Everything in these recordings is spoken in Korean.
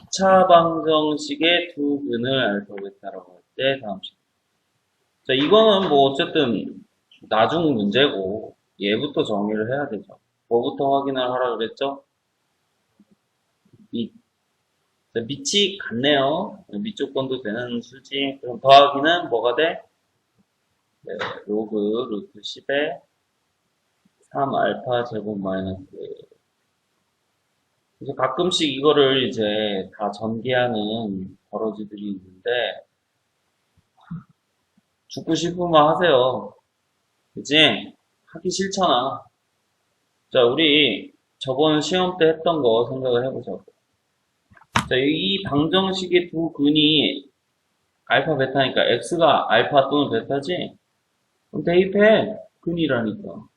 2차 방정식의 두 근을 알파 베타라고 할 때 다음 식. 자, 이거는 뭐 어쨌든 나중 문제고 얘부터 정의를 해야 되죠. 뭐부터 확인을 하라 그랬죠? 밑. 자, 밑이 같네요. 밑 조건도 되는 수지. 그럼 더하기는 뭐가 돼? 네, 로그 루트 10에 3 알파 제곱 마이너스. 그래서 가끔씩 이거를 이제 다 전개하는 버러지들이 있는데 죽고 싶으면 하세요. 그치? 하기 싫잖아. 자, 우리 저번 시험 때 했던 거 생각을 해보자고. 자, 이 방정식의 두 근이 알파 베타니까 x가 알파 또는 베타지? 그럼 대입해. 근이라니까.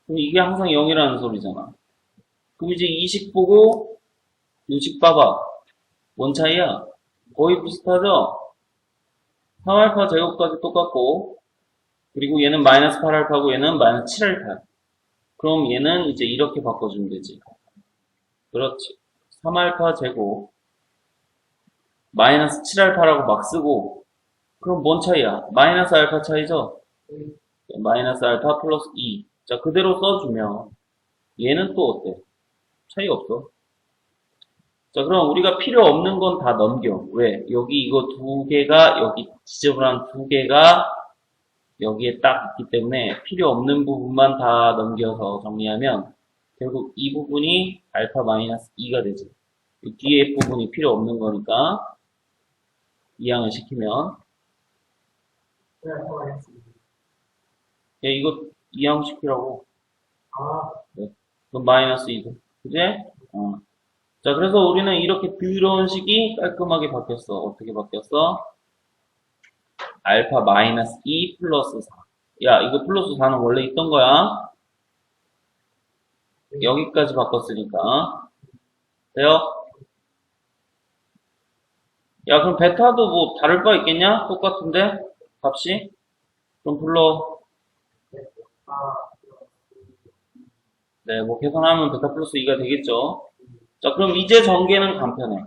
그럼 이게 항상 0이라는 소리잖아. 그럼 이제 이 식 보고 이 식 봐봐. 뭔 차이야? 거의 비슷하죠? 3알파 제곱까지 똑같고 그리고 얘는 마이너스 8알파고 얘는 마이너스 7알파. 그럼 얘는 이제 이렇게 바꿔주면 되지. 그렇지. 3알파 제곱 마이너스 7알파라고 막 쓰고 그럼 뭔 차이야? 마이너스 알파 차이죠? 마이너스 알파 플러스 2. 자, 그대로 써주면 얘는 또 어때? 차이 없어. 자, 그럼 우리가 필요 없는 건 다 넘겨. 왜? 여기 이거 두 개가 여기 지저분한 두 개가 여기에 딱 있기 때문에 필요 없는 부분만 다 넘겨서 정리하면 결국 이 부분이 알파 마이너스 2가 되지. 이 뒤에 부분이 필요 없는 거니까 이항을 시키면 야, 이거 이항 시키라고. 네. 그럼 마이너스 2고. 그지? 어. 자, 그래서 우리는 이렇게 부유로운 식이 깔끔하게 바뀌었어. 어떻게 바뀌었어? 알파 마이너스 2 플러스 4. 야, 이거 플러스 4는 원래 있던 거야. 여기까지 바꿨으니까. 돼요? 야, 그럼 베타도 뭐 다를 바 있겠냐? 똑같은데? 값이? 그럼 불러. 네, 뭐 계산하면 베타 플러스 2가 되겠죠? 자, 그럼 이제 전개는 간편해.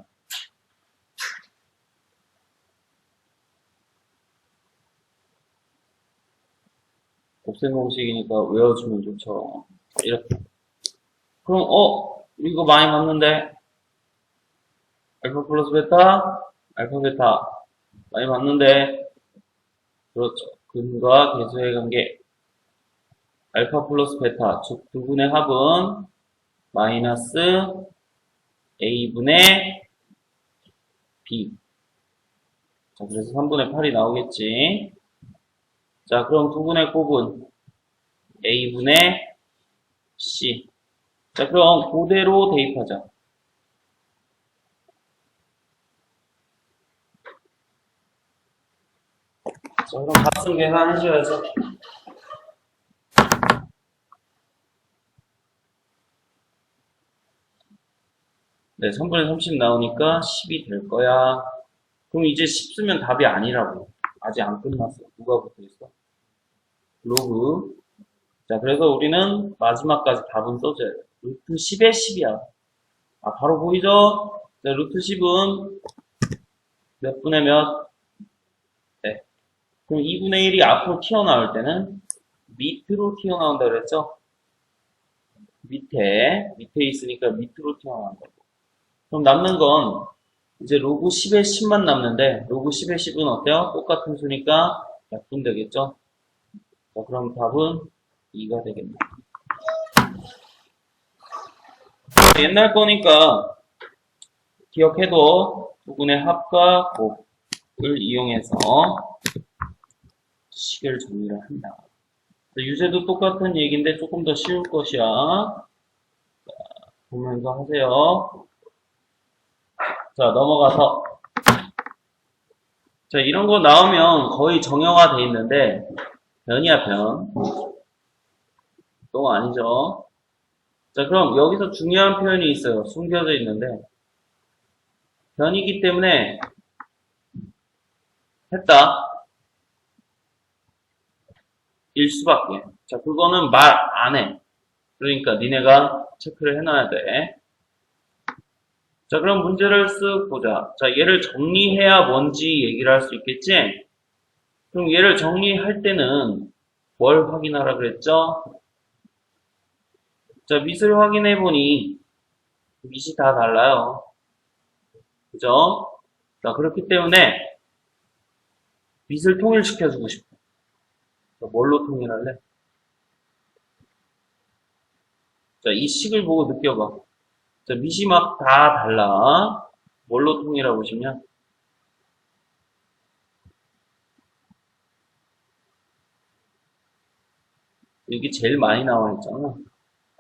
곱셈 공식이니까 외워주면 좋죠. 이렇게. 그럼, 이거 많이 봤는데? 알파 플러스 베타? 알파 베타. 많이 봤는데? 그렇죠. 근과 계수의 관계. 알파 플러스 베타. 즉, 두 분의 합은 마이너스 a분의 b. 자, 그래서 3분의 8이 나오겠지. 자, 그럼 두 분의 곱은 a분의 c. 자, 그럼 그대로 대입하자. 자, 그럼 값은 계산하셔야죠. 네, 3분의 30 나오니까 10이 될 거야. 그럼 이제 10 쓰면 답이 아니라고. 아직 안 끝났어. 누가 붙어 있어? 로그. 자, 그래서 우리는 마지막까지 답은 써줘야 돼. 루트 10에 10이야. 아, 바로 보이죠? 네, 루트 10은 몇 분의 몇? 네. 그럼 2분의 1이 앞으로 튀어나올 때는 밑으로 튀어나온다 그랬죠? 밑에 있으니까 밑으로 튀어나온다고. 그럼 남는 건 이제 로그 10에 10만 남는데 로그 10에 10은 어때요? 똑같은 수니까 약분 되겠죠? 자, 그럼 답은 2가 되겠네. 옛날 거니까 기억해도 부분의 합과 곱을 이용해서 식을 정리를 한다. 유제도 똑같은 얘기인데 조금 더 쉬울 것이야. 자, 보면서 하세요. 자, 넘어가서. 자, 이런 거 나오면 거의 정형화 돼 있는데, 변이야, 변. 똥 아니죠? 자, 그럼 여기서 중요한 표현이 있어요. 숨겨져 있는데, 변이기 때문에, 했다. 일 수밖에. 자, 그거는 말 안 해. 그러니까 니네가 체크를 해놔야 돼. 자, 그럼 문제를 쓱 보자. 자, 얘를 정리해야 뭔지 얘기를 할 수 있겠지? 그럼 얘를 정리할 때는 뭘 확인하라 그랬죠? 자, 밑을 확인해보니 밑이 다 달라요. 그죠? 자, 그렇기 때문에 밑을 통일시켜주고 싶어. 자, 뭘로 통일할래? 자, 이 식을 보고 느껴봐. 자, 밑이 막 다 달라. 뭘로 통일하고 보시면 여기 제일 많이 나와 있잖아.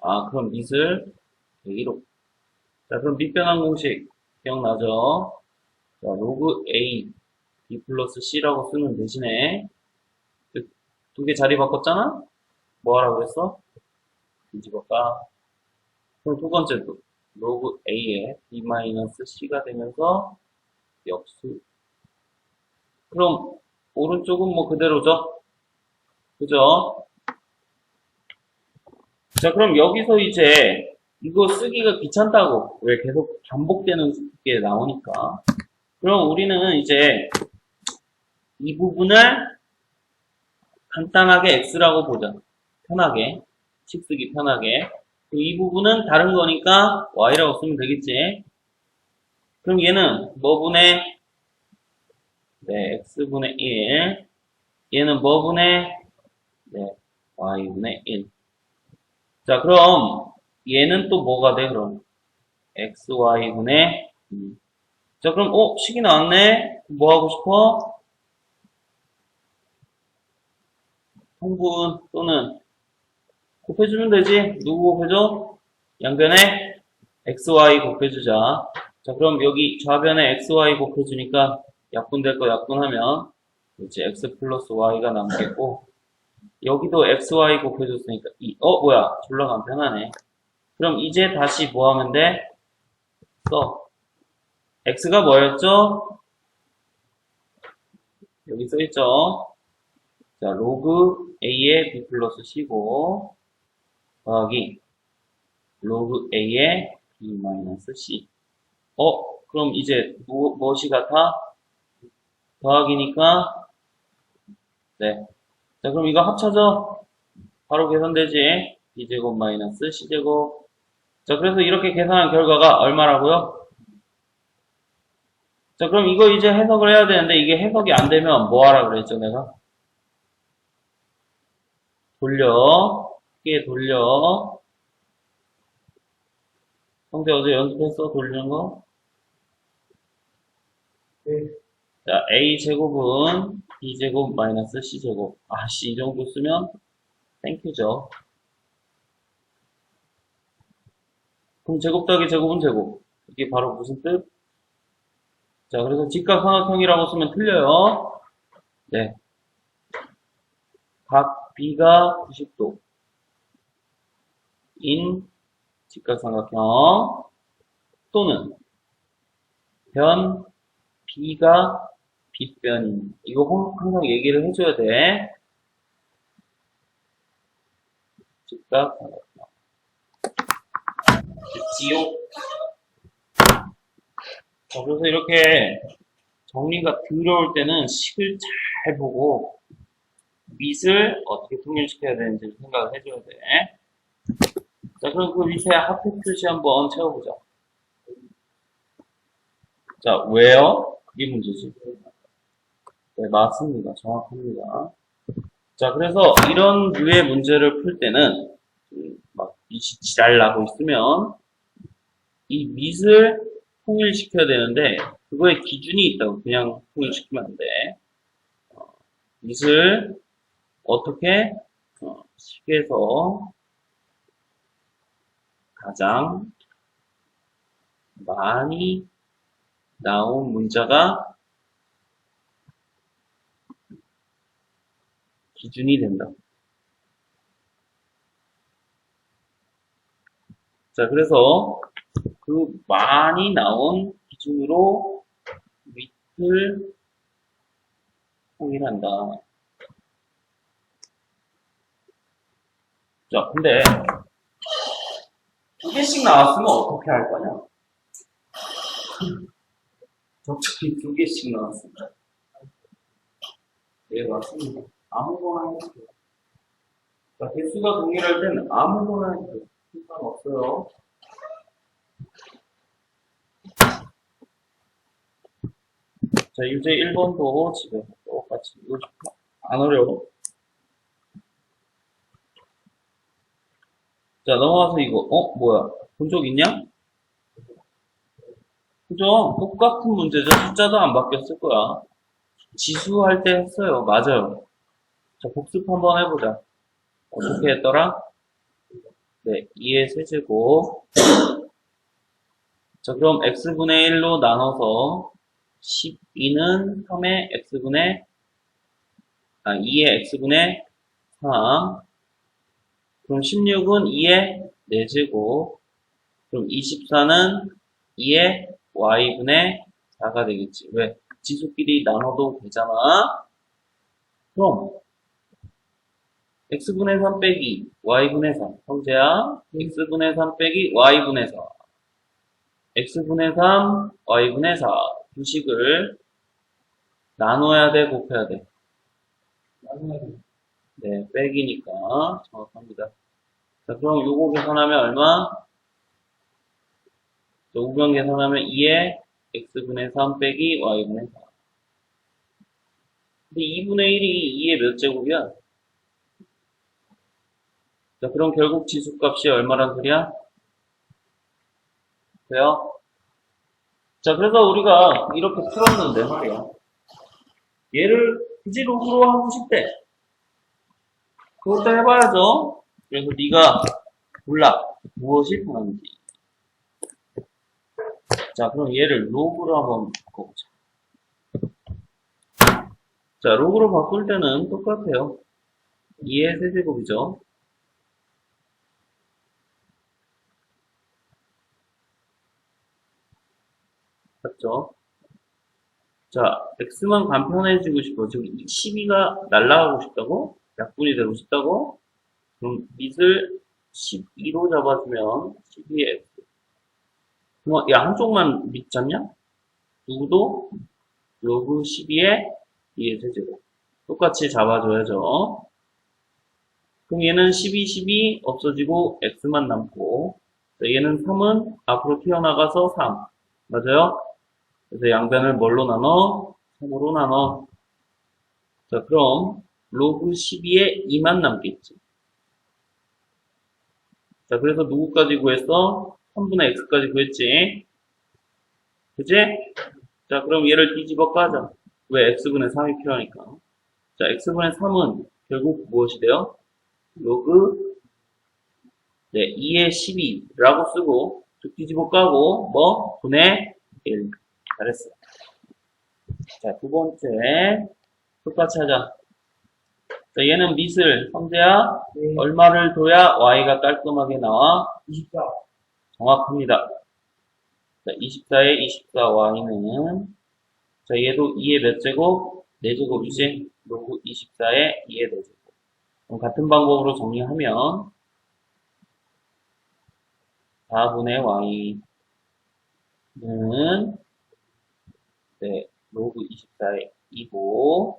아, 그럼 밑을 101로. 자, 그럼 밑변환 공식 기억나죠? 자, 로그 A B 플러스 C라고 쓰는 대신에 두 개 자리 바꿨잖아? 뭐 하라고 했어? 뒤집어까. 그럼 두 번째도 로그 A에 B 마이너스 C가 되면서 역수. 그럼 오른쪽은 뭐 그대로죠? 그죠? 자, 그럼 여기서 이제 이거 쓰기가 귀찮다고. 왜 계속 반복되는 게 나오니까. 그럼 우리는 이제 이 부분을 간단하게 x라고 보자. 편하게. 식 쓰기 편하게. 이 부분은 다른 거니까 y라고 쓰면 되겠지. 그럼 얘는 뭐분의 네, x분의 1. 얘는 뭐분의 네, y분의 1. 자, 그럼 얘는 또 뭐가 돼, 그럼? xy분의 2. 자, 그럼 식이 나왔네? 뭐 하고 싶어? 통분 또는 곱해주면 되지. 누구 곱해줘? 양변에 xy 곱해주자. 자, 그럼 여기 좌변에 xy 곱해주니까 약분될 거 약분하면 이제 x 플러스 y가 남겠고 여기도 xy 곱해줬으니까 뭐야 졸라 간편하네. 그럼 이제 다시 뭐 하면 돼? x가 뭐였죠? 여기 써있죠? 자, 로그 a의 b 플러스 c고 더하기 로그 a의 b 마이너스 c. 그럼 이제 무엇이 같아? 더하기니까 네. 자, 그럼 이거 합쳐져? 바로 계산되지? b제곱 마이너스 c제곱. 자, 그래서 이렇게 계산한 결과가 얼마라고요? 자, 그럼 이거 이제 해석을 해야 되는데 이게 해석이 안 되면 뭐 하라 그랬죠, 내가? 크게 돌려. 형태 어제 연습했어? 돌리는 거? 네. 자, a제곱은 b제곱 마이너스 c제곱. 이 정도 쓰면 땡큐죠. 그럼 제곱 더하기 제곱은 제곱. 이게 바로 무슨 뜻? 자, 그래서 직각삼각형이라고 쓰면 틀려요. 네. 각 B가 90도 인 직각삼각형 또는 변 B가 빗변인. 이거 항상 얘기를 해줘야 돼. 직각삼각형. 지옥. 자, 그래서 이렇게 정리가 더러울 때는 식을 잘 보고 밑을 어떻게 통일시켜야 되는지 생각을 해줘야 돼. 자, 그럼 그 밑에 합표 표시 한번 채워보자. 자, 왜요? 그게 문제지. 네, 맞습니다. 정확합니다. 자, 그래서 이런 류의 문제를 풀 때는 막 밑이 지랄 나고 있으면 이 밑을 통일시켜야 되는데 그거에 기준이 있다고. 그냥 통일시키면 안 돼. 밑을 어떻게 식에서 가장 많이 나온 문자가 기준이 된다. 자, 그래서 그 많이 나온 기준으로 밑을 통일한다. 자, 근데 개씩 나왔으면 어떻게 할 거냐? 적절히 2개씩 나왔습니다. 네, 맞습니다. 아무거나 해도 돼요. 자, 개수가 동일할 때는 아무거나 해도 돼요. 상관없어요. 자, 유제 1번도 집에서 똑같이 이거 안 어려워. 자, 넘어가서 이거, 뭐야? 본 적 있냐? 그죠? 똑같은 문제죠. 숫자도 안 바뀌었을 거야. 지수할 때 했어요. 맞아요. 자, 복습 한번 해보자. 어떻게 했더라? 네, 2의 세제곱. 자, 그럼 x분의 1로 나눠서 12는 3의 x분의, 2의 x분의 3. 그럼 16은 2의 4제곱. 그럼 24는 2의 y분의 4가 되겠지. 왜? 지수끼리 나눠도 되잖아. 그럼 x분의 3 빼기 y분의 3. 형제야, x분의 3 빼기 y분의 4. x분의 3, y분의 4. 두 식을 나눠야 돼, 곱해야 돼? 나눠야 돼. 네, 빼기니까 정확합니다. 자, 그럼 요거 계산하면 얼마? 자, 우변 계산하면 2에 x분의 3 빼기 y분의 4. 근데 2분의 1이 2의 몇 제곱이야? 자, 그럼 결국 지수값이 얼마란 소리야? 그래요? 자, 그래서 우리가 이렇게 풀었는데 말이야. 얘를 굳이 로그로 하고 싶대. 그것도 해봐야죠. 그래서 네가 몰라. 무엇이 편한지. 자, 그럼 얘를 로그로 한번 바꿔보자. 자, 로그로 바꿀 때는 똑같아요. 2의 세제곱이죠. 맞죠? 자, x만 간편해지고 싶어. 지금 12가 날아가고 싶다고? 약분이 되고 싶다고? 그럼 밑을 12로 잡아주면 12의 x. 그럼 야, 한쪽만 밑 잡냐? 누구도? 로그 12의 2의 세제곱. 똑같이 잡아줘야죠. 그럼 얘는 12, 12 없어지고 x만 남고, 얘는 3은 앞으로 튀어나가서 3. 맞아요? 그래서 양변을 뭘로 나눠? 3으로 나눠. 자, 그럼 로그 12에 2만 남겠지. 자, 그래서 누구까지 구했어? 3분의 x까지 구했지. 그치? 자, 그럼 얘를 뒤집어 까자. 왜? x분의 3이 필요하니까. 자, x분의 3은 결국 무엇이 돼요? 로그 2의 12라고 쓰고 뒤집어 까고 뭐? 분의 1. 잘했어. 자, 두 번째 똑같이 하자. 자, 얘는 밑을 성재야 얼마를 둬야 y가 깔끔하게 나와? 24. 정확합니다. 자, 24에 24y는 자, 얘도 2의 몇 제곱? 4제곱이지? 로그 24에 2의 4제곱. 그럼 같은 방법으로 정리하면 4분의 y는 네, 로그 24의 2고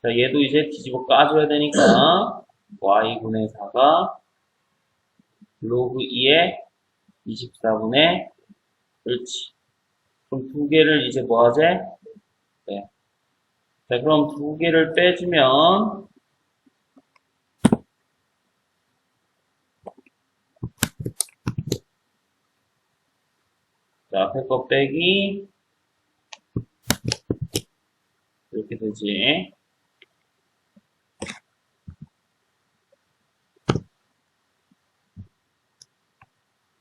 자, 얘도 이제 뒤집어 까줘야 되니까 y분의 4가 로그 2의 24분의 그렇지. 그럼 두 개를 이제 뭐 하지? 네. 자, 그럼 두 개를 빼주면 자, 앞에 거 빼기 이렇게 되지.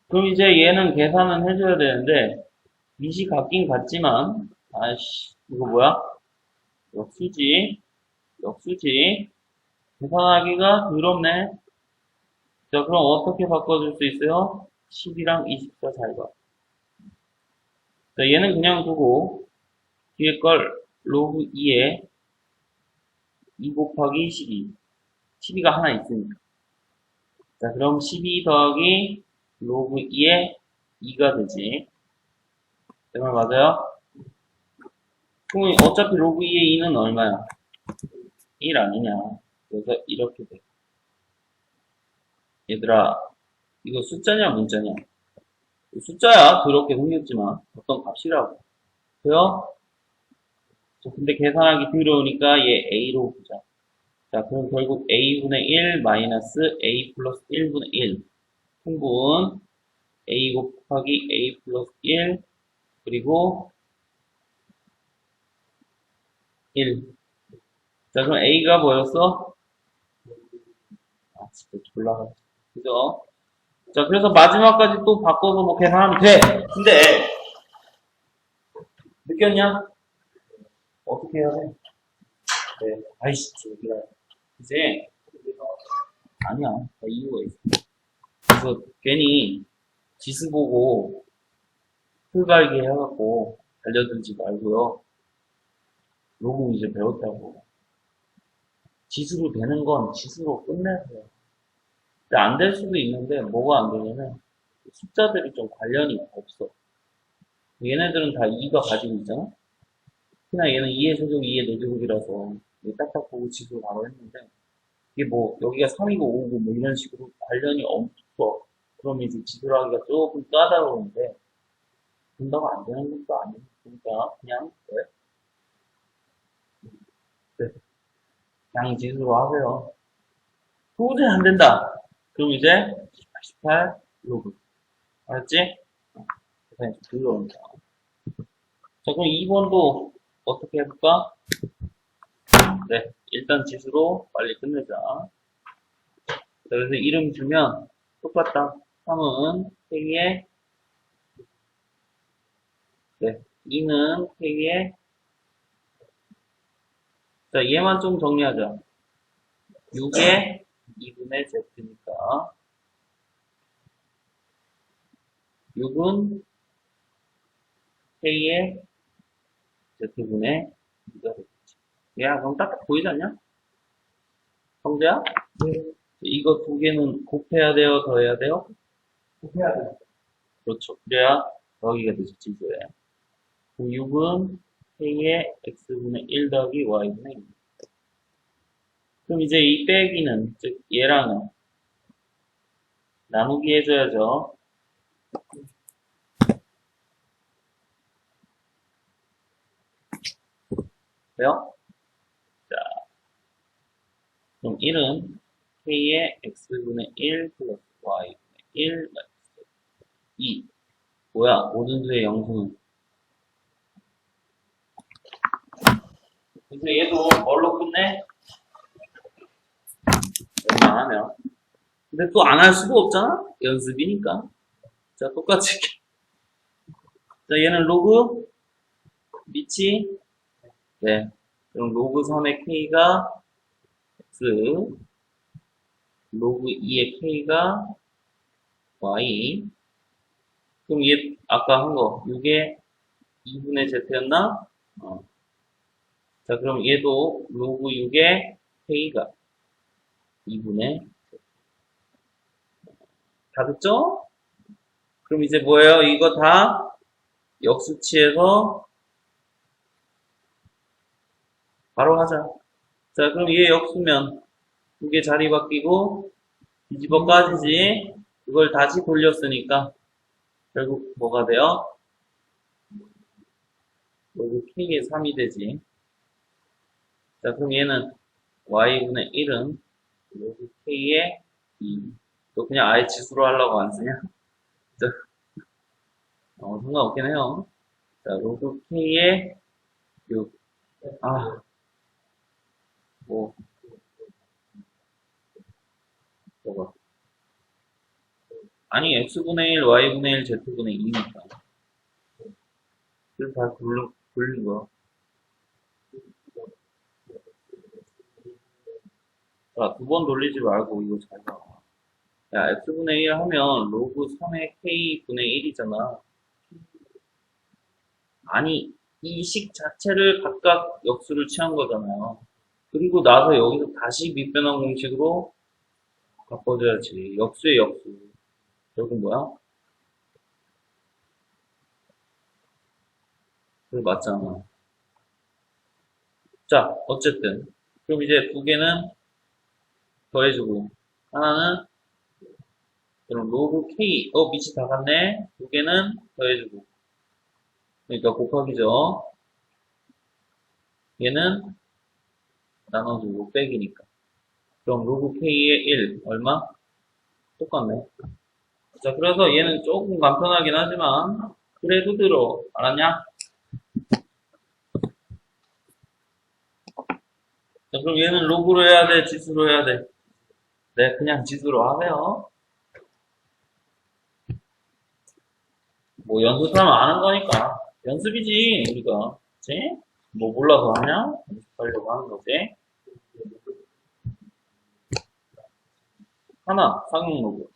그럼 이제 얘는 계산은 해줘야 되는데 밑이 같긴 같지만 아이씨 이거 뭐야? 역수지 계산하기가 더럽네. 자, 그럼 어떻게 바꿔줄 수 있어요? 10이랑 24 잘 봐. 자, 얘는 그냥 두고 뒤에 걸 로그 2에 2 곱하기 12 12가 하나 있으니까 자, 그럼 12 더하기 로그 2의 2가 되지. 내 말 맞아요? 그럼 어차피 로그 2의 2는 얼마야? 1 아니냐. 그래서 이렇게 돼. 얘들아, 이거 숫자냐 문자냐? 숫자야. 그렇게 생겼지만 어떤 값이라고. 그래요? 근데 계산하기 두려우니까 얘 A로 보자. 자, 그럼 결국 A분의 1 마이너스 A 플러스 1분의 1 통분 A 곱하기 A 플러스 1 그리고 1. 자, 그럼 A가 뭐였어? 아, 진짜 졸라. 그죠? 자, 그래서 마지막까지 또 바꿔서 뭐 계산하면 돼. 근데, 느꼈냐? 어떻게 해야 돼? 네. 아이씨, 얘들아. 이제, 아니야. 다 이유가 있어. 그래서 괜히 지수 보고 풀갈기 해갖고 알려들지 말고요. 로그 이제 배웠다고. 지수로 되는 건 지수로 끝내세요. 안 될 수도 있는데 뭐가 안 되냐면 숫자들이 좀 관련이 없어. 얘네들은 다 2가 가지고 있잖아? 그냥 얘는 2의 세제곱, 2의 내제곱이라서 딱딱 보고 지수 바로 했는데 이게 뭐 여기가 3이고 5고 뭐 이런 식으로 관련이 없어. 그러면 이제 지수를 하기가 조금 까다로운데 된다고 안 되는 것도 아니니까 그냥 왜? 네. 그냥 지수로 하세요. 도저히 안 된다. 그럼 이제 88 로그. 알았지? 계산이 좀 들어온다. 자, 그럼 2번도 어떻게 해볼까? 네, 일단 지수로 빨리 끝내자. 자, 그래서 이름 주면 똑같다. 3은 K에, 네, 2는 K에, 자, 얘만 좀 정리하자. 6에 2분의 Z니까, 6은 K에 Z분의 2가 되겠지. 야, 그럼 딱딱 보이지 않냐? 성재야? 네. 이거 두 개는 곱해야 돼요? 더해야 돼요? 곱해야 돼요. 그렇죠. 그래야 더하기가 되죠, 지수에. 6은 K의 X분의 1 더하기 Y분의 1. 그럼 이제 이 빼기는, 즉, 얘랑은 나누기 해줘야죠. 그래요? 자, 그럼 1은 K의 X분의 1 플러스 Y분의 1 마이너스 2. 뭐야? 모든 수의 영수는. 그래서 얘도 뭘로 끝내? 웬만하면. 근데 또 안 할 수가 없잖아? 연습이니까. 자, 똑같이. 자, 얘는 로그 밑이 네. 그럼 로그 3의 K가 X, 로그 2의 K가 Y. 그럼 얘 아까 한 거 6의 2분의 Z였나? 자, 그럼 얘도 로그 6의 K가 2분의 Z. 다 됐죠? 그럼 이제 뭐예요? 이거 다 역수치에서 바로 하자. 자, 그럼 얘 역수면 두 개 자리 바뀌고 뒤집어 까지지. 그걸 다시 돌렸으니까 결국 뭐가 돼요? 로그 K의 3이 되지. 자, 그럼 얘는 Y분의 1은 로그 K의 2. 또 그냥 아예 지수로 하려고 안 쓰냐? 자, 상관없긴 해요. 자, 로그 K의 6. 아, 뭐, 뭐가. 아니, X분의 1, Y분의 1, Z분의 2니까. 그래서 다 돌린 거야. 자, 두 번 돌리지 말고 이거 잘 봐. 야, X분의 1 하면 로그 3의 K분의 1이잖아. 아니, 이 식 자체를 각각 역수를 취한 거잖아요. 그리고 나서 여기서 다시 밑변환 공식으로 바꿔줘야지. 역수의 역수. 여기 뭐야? 그게 맞잖아. 자, 어쨌든. 그럼 이제 두 개는 더해주고, 하나는, 그럼 로그 K, 밑이 다 같네? 두 개는 더해주고. 그러니까 곱하기죠. 얘는 나눠주고, 빼기니까. 그럼 로그 K의 1, 얼마? 똑같네. 자, 그래서 얘는 조금 간편하긴 하지만, 그래도 들어. 알았냐? 자, 그럼 얘는 로그로 해야 돼? 지수로 해야 돼? 네, 그냥 지수로 하세요. 뭐 연습하면 아는 거니까. 연습이지, 우리가. 그치? 뭐 몰라서 하냐? 연습하려고 하는 거지. 하나, 상용 로그.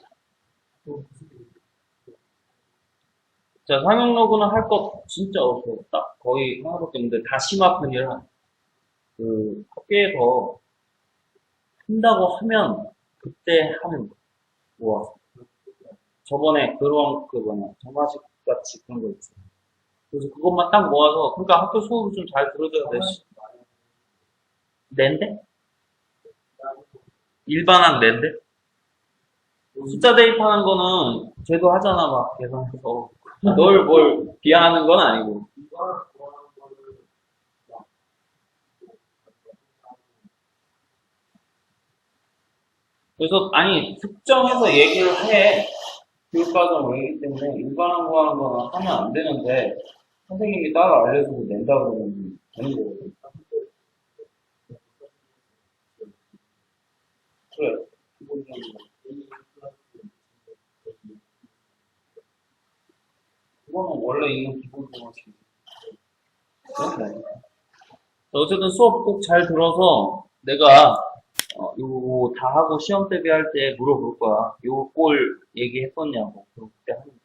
자, 상용 로그는 할 거 진짜 없어. 딱 거의 하나밖에 없는데 다 심화편이라 그 학교에서 한다고 하면 그때 하는 거. 우와. 저번에 그런 그 뭐냐 정화식 같이 그런 거 있어. 그래서 그것만 딱 모아서 그러니까 학교 수업을 좀 잘 들어줘야 돼. 낸데? 일반학 낸데? 숫자 대입하는 거는 쟤도 하잖아 막 계산해서 널 뭘 비하하는 건 아니고. 그래서 아니 특정해서 얘기를 해. 교육과정이기 때문에 일반한 거 하는 거는 하면 안 되는데 선생님이 따로 알려주고 낸다 그러면 되는 거거든. 그래. 그거는 원래 있는 기본적인 그런데 어쨌든 수업 꼭 잘 들어서 내가 요거 다 하고 시험 대비할 때 물어볼 거야. 요 꼴 얘기했었냐고. 그럼 그때 하는 거야.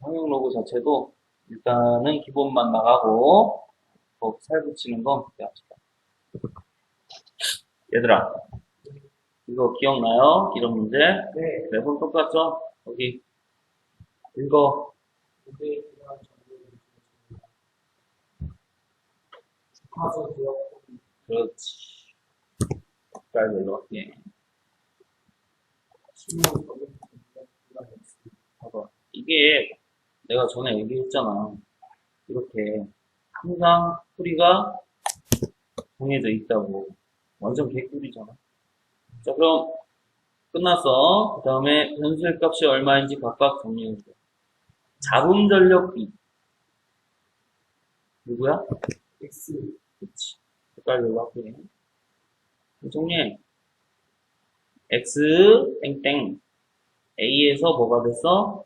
성형 로고 자체도 일단은 기본만 나가고 살 붙이는 건 그때 합시다. 얘들아, 이거 기억나요? 이런 문제? 네. 매번 똑같죠? 여기 읽어. 그렇지. 잘 읽어. 예. 봐봐. 이게 내가 전에 얘기했잖아. 이렇게 항상 풀이가 정해져 있다고. 완전 개꿀이잖아. 자, 그럼 끝났어. 그 다음에 변수의 값이 얼마인지 각각 정리해줘. 자금 전력 B. 누구야? X. 그치. 헷갈려고 할게. 정리해. X, 땡땡. A에서 뭐가 됐어?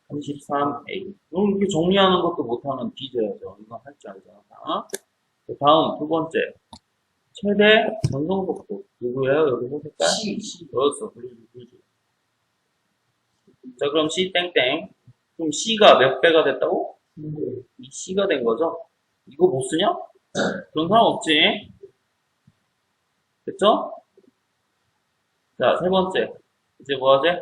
33A. 그럼 이렇게 정리하는 것도 못하면 뒤져야죠. 이건 할 줄 알잖아. 그 다음 두 번째. 최대 전송속도. 누구예요? 여기서 색깔? C. 그렇어. 블루지. 자, 그럼 C 땡땡. 그럼 C가 몇 배가 됐다고? 이 C가 된 거죠? 이거 못 쓰냐? 그런 사람 없지. 됐죠? 자, 세 번째. 이제 뭐 하지?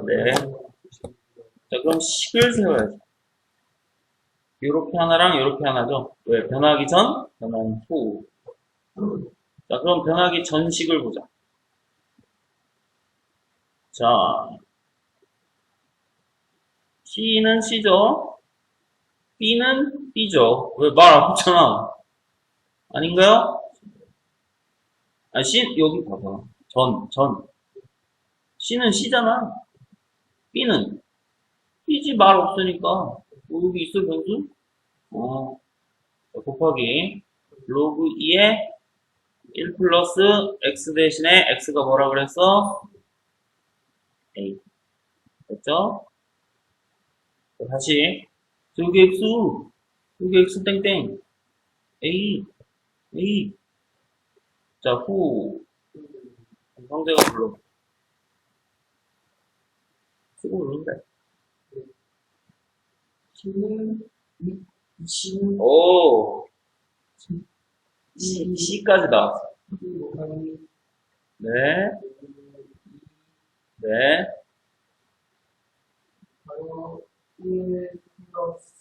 네. 자, 그럼 식을 세워야지. 요렇게 하나랑 요렇게 하나죠? 왜? 변하기 전, 변하기 후. 자, 그럼 변하기 전식을 보자. 자, C는 C죠? B는 B죠? 왜 말 안 했잖아? 아닌가요? 아, C, 여기 봐봐. 전. C는 C잖아. B는 B지 말 없으니까. 뭐 여기 있어, 변수? 자, 곱하기. 로그 2에 1 플러스 X 대신에 X가 뭐라 그랬어? A. 됐죠? 자, 다시. 여기 X 땡땡. A. 자, 후. 성재가 불러. 쓰고 있는데. 오. C까지 나왔어. 네. 네. 바로 1 플러스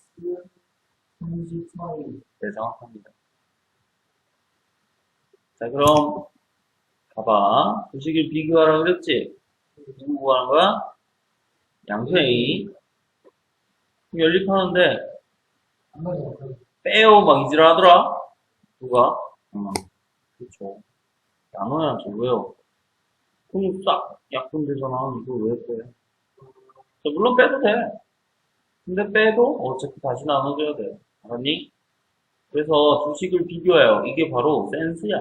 34이. 네, 정확합니다. 자, 그럼, 봐봐. 두식을 비교하라고 그랬지? 누구 구하는 거야? 양수 A. 연립하는데, 안 맞아요. 빼요, 막 이지랄 하더라? 누가? 그렇죠. 나눠야죠. 왜요? 그럼 싹 약분되잖아. 이거 왜 빼? 자, 물론 빼도 돼. 근데 빼도 어차피 다시 나눠줘야 돼. 알았니? 그래서 두식을 비교해요. 이게 바로 센스야.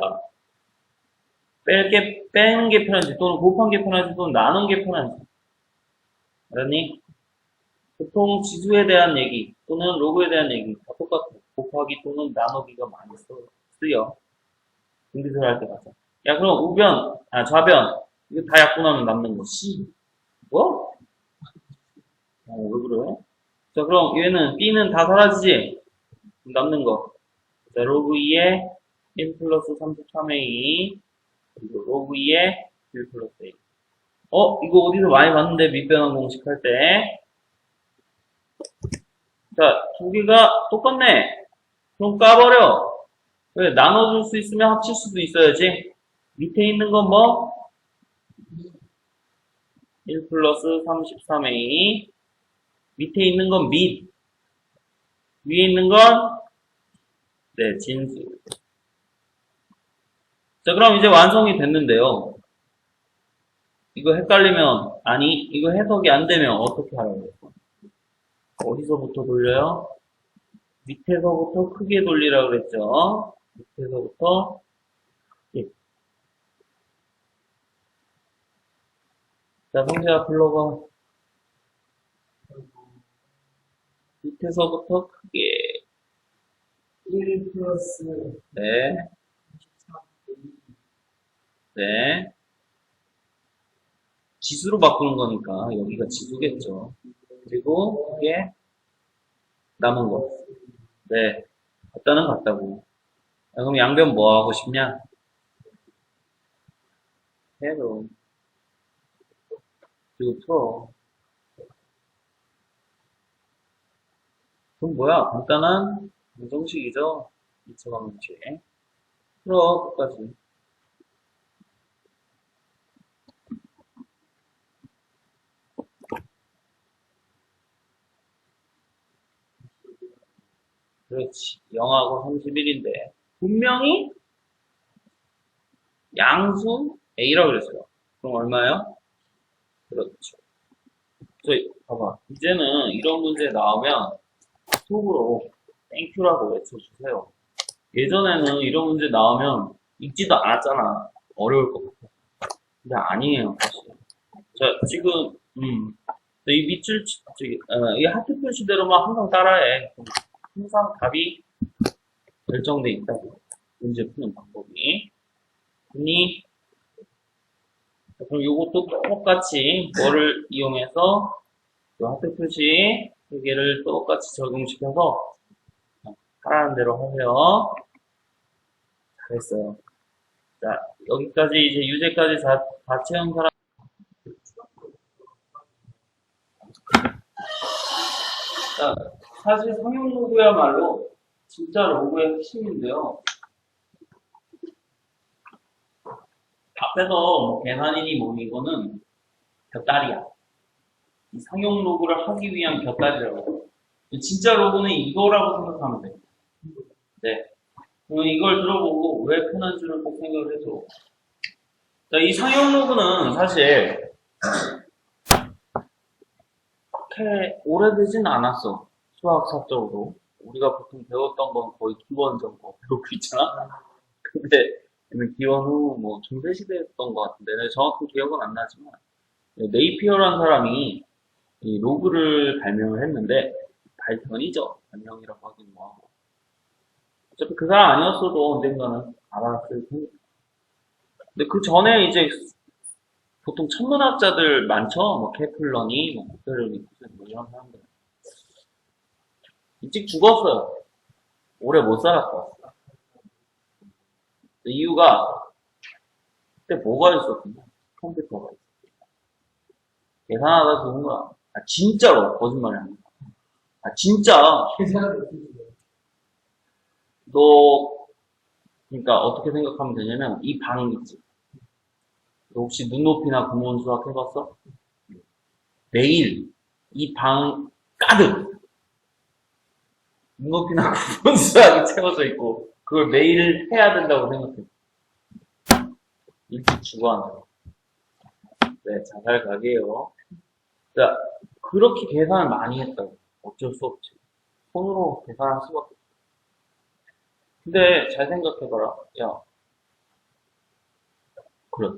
빼는 게 편한지, 또는 곱한 게 편한지, 또는 나눈 게 편한지. 알았니? 보통 지수에 대한 얘기, 또는 로그에 대한 얘기, 다 똑같아. 곱하기 또는 나누기가 많이 쓰여. 공기술 할 때 가자. 야, 그럼 좌변. 이거 다 약분하면 남는 거. C. 뭐? 왜 그래? 자, 그럼 얘는, B는 다 사라지지? 남는 거. 자, 로그 2에 1 플러스 33A. 그리고 로그 2에 1 플러스 A. 이거 어디서 많이 봤는데, 밑변환 공식 할 때. 자, 두 개가 똑같네. 그럼 까버려. 왜? 나눠줄 수 있으면 합칠 수도 있어야지. 밑에 있는 건 뭐? 1 플러스 33A. 밑에 있는 건 밑. 위에 있는 건, 네, 진수. 자, 그럼 이제 완성이 됐는데요. 이거 헷갈리면, 아니, 이거 해석이 안 되면 어떻게 하라고요? 어디서부터 돌려요? 밑에서부터 크게 돌리라고 그랬죠? 밑에서부터, 예. 자, 성재야 불러봐. 밑에서부터 크게. 1 플러스 네, 33이. 네. 지수로 바꾸는 거니까 여기가 지수겠죠. 그리고 이게 남은 거. 네, 같다는 같다고. 그럼 양변 뭐 하고 싶냐? 해로. 그리고 풀어. 그럼 뭐야? 간단한 방정식이죠? 2차 방정식. 풀어, 끝까지. 그렇지. 0하고 31인데. 분명히 양수 A라고 그랬어요. 그럼 얼마예요? 그렇죠. 저희, 봐봐. 이제는 이런 문제 나오면 속으로 땡큐라고 외쳐주세요. 예전에는 이런 문제 나오면 읽지도 않았잖아. 어려울 것 같아. 근데 아니에요, 사실. 자, 지금, 이 밑줄, 이 하트 표시대로만 항상 따라해. 항상 답이 결정돼 있다고. 문제 푸는 방법이. 그니, 그럼 요것도 똑같이 뭐를 이용해서 이 하트 표시 세 개를 똑같이 적용시켜서 하라는 대로 하세요. 잘했어요. 자, 여기까지 이제 유제까지 다 채운 사람. 자, 사실 상용 로그야말로 진짜 로그의 핵심인데요. 앞에서 뭐 계산이니 뭐 이거는 곁다리야. 이 상용 로그를 하기 위한 곁다리라고. 진짜 로그는 이거라고 생각하면 돼. 네. 그럼 이걸 들어보고 왜 편한지를 꼭 생각을 해줘. 자, 이 상용 로그는 사실 그렇게 오래되진 않았어. 수학사적으로. 우리가 보통 배웠던 건 거의 기원 정도 배우고 있잖아? 근데 얘는 기원 후 뭐 중세시대였던 것 같은데 내가 정확히 기억은 안 나지만 네이피어라는 사람이 이 로그를 발명을 했는데 발견이죠. 발명이라고 하긴 뭐하고. 어차피 그 사람 아니었어도 언젠가는 알았을 테니까. 근데 그 전에 이제 보통 천문학자들 많죠? 뭐 케플러니, 뭐 코페르니쿠스 뭐 이런 사람들. 일찍 죽었어요. 오래 못 살았어. 그 이유가 그때 뭐가 있었군요. 컴퓨터가 있었어요. 계산하다 죽은 거야. 아, 진짜로. 거짓말이 아니야. 아, 진짜. 계산을 어떻게 해요? 너, 그러니까 어떻게 생각하면 되냐면, 이 방 있지. 너 혹시 눈높이나 구몬 수학 해봤어? 매일 이 방 가득 눈높이나 구몬 수학이 채워져 있고, 그걸 매일 해야 된다고 생각해. 일찍 주관하는. 네, 자살 가게요. 자, 그렇게 계산을 많이 했다고. 어쩔 수 없지. 손으로 계산할 수밖에 없어. 근데 잘 생각해봐라. 야, 그래.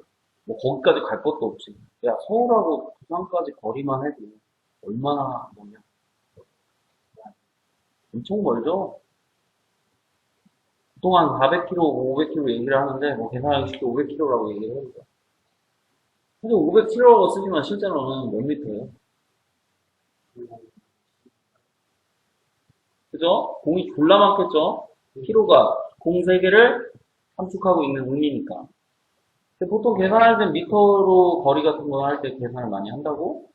뭐 거기까지 갈 것도 없지. 야, 서울하고 부산까지 거리만 해도 얼마나 뭐냐. 엄청 멀죠? 보통 한 400km, 500km 얘기를 하는데, 뭐 계산하기 쉽게 500km라고 얘기를 해보자. 근데 500km라고 쓰지만 실제로는 몇 미터예요? 그죠? 공이 졸라 많겠죠? 키로가 공 3개를 함축하고 있는 의미니까. 근데 보통 계산할 땐 미터로 거리 같은 거 할 때 계산을 많이 한다고?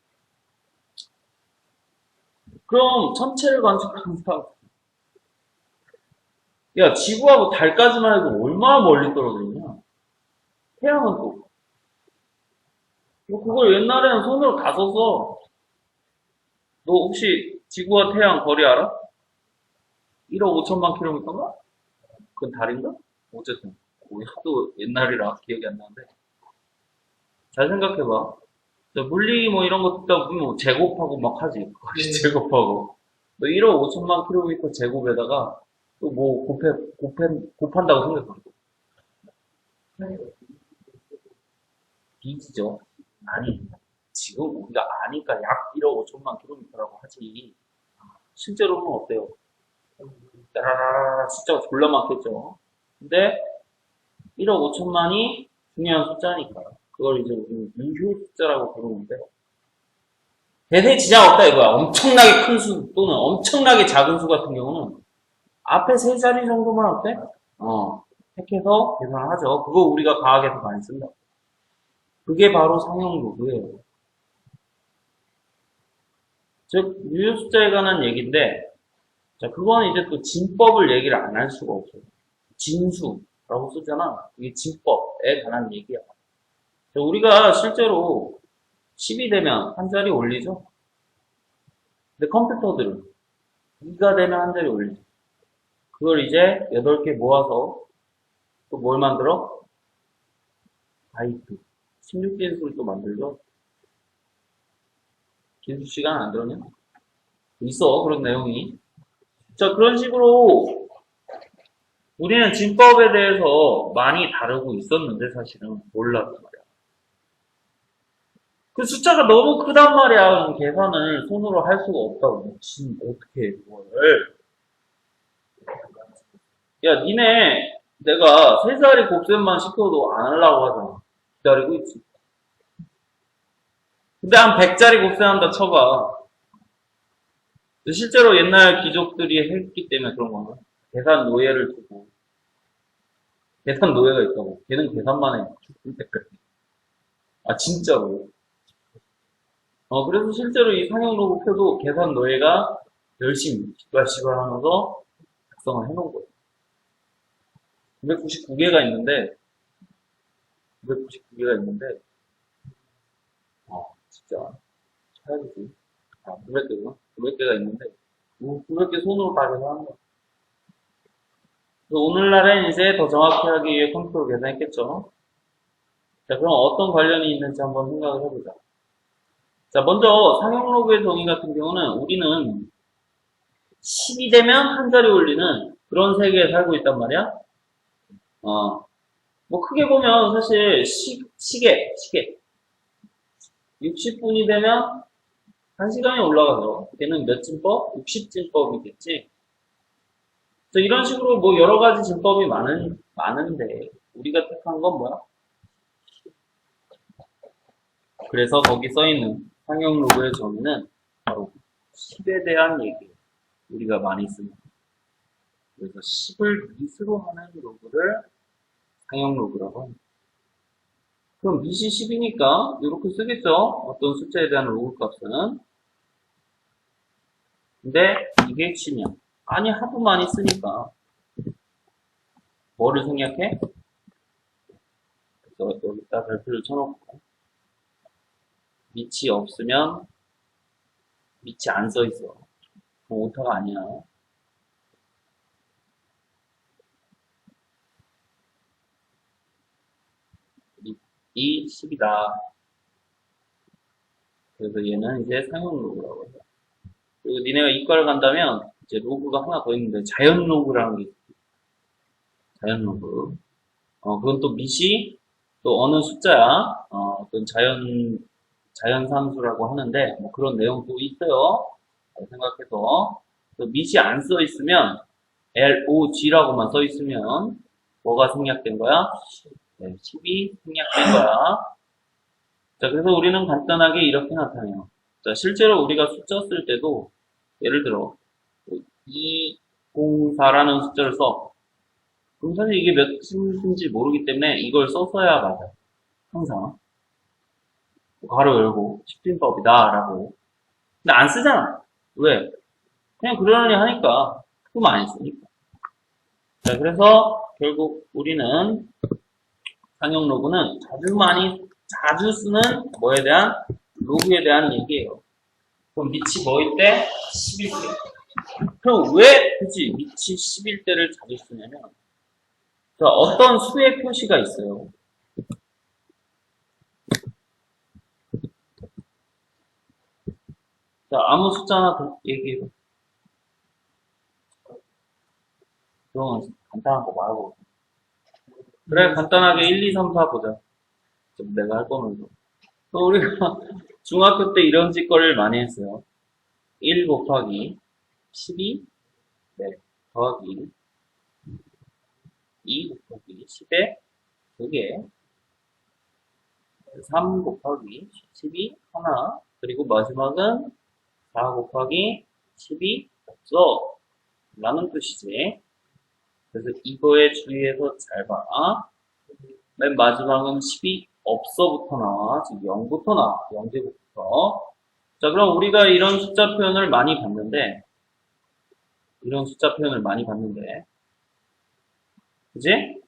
그럼 천체를 관측하는 사람, 야, 지구하고 달까지만 해도 얼마나 멀리 떨어져 있냐? 태양은 또. 그걸 옛날에는 손으로 다 썼어. 너 혹시 지구와 태양 거리 알아? 1억 5천만 킬로미터인가? 그건 달인가? 어쨌든. 우리 하도 옛날이라 기억이 안 나는데. 잘 생각해봐. 물리 뭐 이런 거 듣다 보면 뭐 제곱하고 막 하지. 거리 네. 제곱하고. 너 1억 5천만 킬로미터 제곱에다가 또 뭐 곱한다고 생각해. 빚이죠. 아니, 지금 우리가 아니까 약 1억 5천만 킬로미터라고 하지. 실제로는 어때요? 따라라라 숫자가 졸라 많겠죠. 근데 1억 5천만이 중요한 숫자니까. 그걸 이제 우리는 유효 숫자라고 부르는데. 대세 지장 없다 이거야. 엄청나게 큰 수 또는 엄청나게 작은 수 같은 경우는 앞에 세 자리 정도만 어때? 택해서 계산을 하죠. 그거 우리가 과학에서 많이 쓴다. 그게 바로 상용 로그예요. 즉 유효 숫자에 관한 얘기인데, 자 그거는 이제 또 진법을 얘기를 안 할 수가 없어요. 진수라고 쓰잖아. 이게 진법에 관한 얘기야. 자, 우리가 실제로 10이 되면 한 자리 올리죠. 근데 컴퓨터들은 2가 되면 한 자리 올리죠. 그걸 이제 8개 모아서 또 뭘 만들어? 바이트. 16진수를 또 만들죠. 진수 시간 안 들었냐? 있어, 그런 내용이. 자, 그런 식으로 우리는 진법에 대해서 많이 다루고 있었는데 사실은 몰랐단 말이야. 그 숫자가 너무 크단 말이야. 그럼 계산을 손으로 할 수가 없다고. 어떻게 해, 그걸. 야, 니네 내가 3자리 곱셈만 시켜도 안 하려고 하잖아. 기다리고 있지. 근데 한 100자리 곱셈한다 쳐봐. 실제로 옛날 귀족들이 했기 때문에 그런 건가? 계산 노예를 두고. 계산 노예가 있다고. 걔는 계산만 해. 죽을 때까지. 아, 진짜로. 그래서 실제로 이 상용 로그표도 계산 노예가 열심히 시발시발 하면서 작성을 해놓은 거예요. 999개가 있는데, 진짜, 쳐야지. 900개구나? 900개가 있는데, 900개 손으로 다 계산하는 거야. 그래서 오늘날엔 이제 더 정확히 하기 위해 컴퓨터로 계산했겠죠. 자, 그럼 어떤 관련이 있는지 한번 생각을 해보자. 자, 먼저 상용 로그의 정의 같은 경우는 우리는 10이 되면 한 자리 올리는 그런 세계에 살고 있단 말이야. 뭐 크게 보면 사실 시계 60분이 되면 1시간이 올라가죠. 걔는 몇 진법? 60진법이겠지. 이런 식으로 뭐 여러 가지 진법이 많은데 우리가 택한 건 뭐야? 그래서 거기 써있는 상용 로그의 정의는 바로 10에 대한 얘기 우리가 많이 씁니다. 그래서 10을 밑으로 하는 로그를 상용 로그라고 합니다. 그럼 밑이 10이니까 이렇게 쓰겠죠? 어떤 숫자에 대한 로그 값은. 근데 이게 핵심이야. 아니 하도 많이 쓰니까 뭐를 생략해? 그래서 여기다 별표를 쳐놓고 밑이 없으면 밑이 안 써있어. 그럼 오타가 아니야. 밑이 10이다. 그래서 얘는 이제 상용 로그라고 해요. 그리고 니네가 이과를 간다면 이제 로그가 하나 더 있는데 자연 로그라는 게 있어. 자연 로그. 그건 또 밑이 또 어느 숫자야. 어떤 자연상수라고 하는데 뭐 그런 내용도 있어요. 생각해서 또 밑이 안 써 있으면 LOG라고만 써 있으면 뭐가 생략된 거야? 네, 10이 생략된 거야. 자, 그래서 우리는 간단하게 이렇게 나타내요. 자, 실제로 우리가 숫자 쓸 때도 예를 들어 204라는 숫자를 써. 그럼 사실 이게 몇인지 모르기 때문에 이걸 썼어야 맞아. 항상. 괄호 열고 10진법이다 라고. 근데 안 쓰잖아. 왜? 그냥 그러려니 하니까 그거 많이 쓰니까. 자, 그래서 결국 우리는 상용 로그는 자주 쓰는 뭐에 대한 로그에 대한 얘기예요. 그럼 밑이 뭐일 때? 10일 때. 그럼 왜 굳이 밑이 10일 때를 자주 쓰냐면 자, 어떤 수의 표시가 있어요. 자, 아무 숫자 하나 더 얘기해봐. 그건 간단한 거 말고. 그래, 간단하게 1, 2, 3, 4 보자. 좀 내가 할 거면서. 또 우리가 중학교 때 이런 짓거리를 많이 했어요. 1 곱하기 12, 네, 더하기 2 곱하기 10에 2개, 3 곱하기 12, 하나, 그리고 마지막은 4 곱하기 10이 없어. 라는 뜻이지. 그래서 이거에 주의해서 잘 봐. 맨 마지막은 10이 없어부터 나와. 지금 0부터 나와. 0제곱부터. 자, 그럼 우리가 이런 숫자 표현을 많이 봤는데, 그지?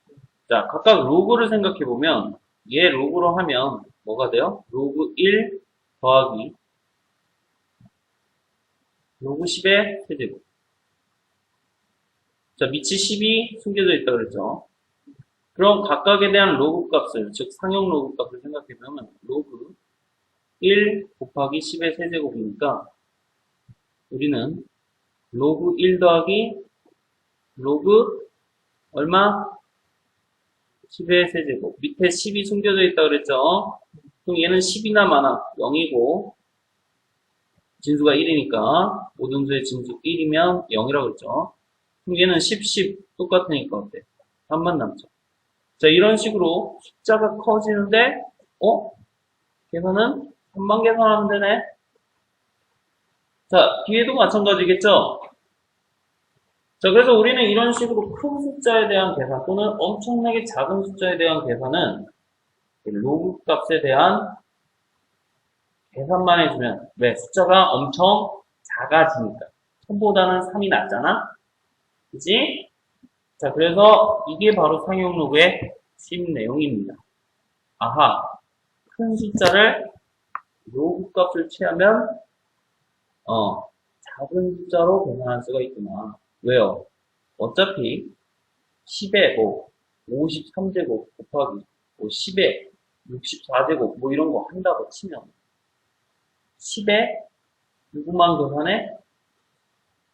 자, 각각 로그를 생각해보면, 얘 로그로 하면 뭐가 돼요? 로그 1 더하기 로그 10의 세제곱. 자, 밑이 10이 숨겨져 있다 그랬죠? 그럼 각각에 대한 로그 값을, 즉 상용 로그 값을 생각해보면 로그 1 곱하기 10의 세제곱이니까 우리는 로그 1 더하기 로그 얼마? 10의 세제곱. 밑에 10이 숨겨져 있다 그랬죠? 그럼 얘는 10이나 많아. 0이고 진수가 1이니까 모든 수의 진수 1이면 0이라고 그랬죠? 그럼 얘는 10 똑같으니까 어때? 3만 남죠. 자, 이런 식으로 숫자가 커지는데 계산은 3만 계산하면 되네. 자, 뒤에도 마찬가지겠죠? 자, 그래서 우리는 이런 식으로 큰 숫자에 대한 계산 또는 엄청나게 작은 숫자에 대한 계산은 로그 값에 대한 계산만 해주면 왜? 숫자가 엄청 작아지니까 1000보다는 3이 낫잖아? 그치? 자, 그래서 이게 바로 상용 로그의 핵심 내용입니다. 아하, 큰 숫자를 로그 값을 취하면 작은 숫자로 계산할 수가 있구나. 왜요? 어차피 10에 53제곱 곱하기 10에 64제곱 뭐 이런 거 한다고 치면 10에 누구만 계산해?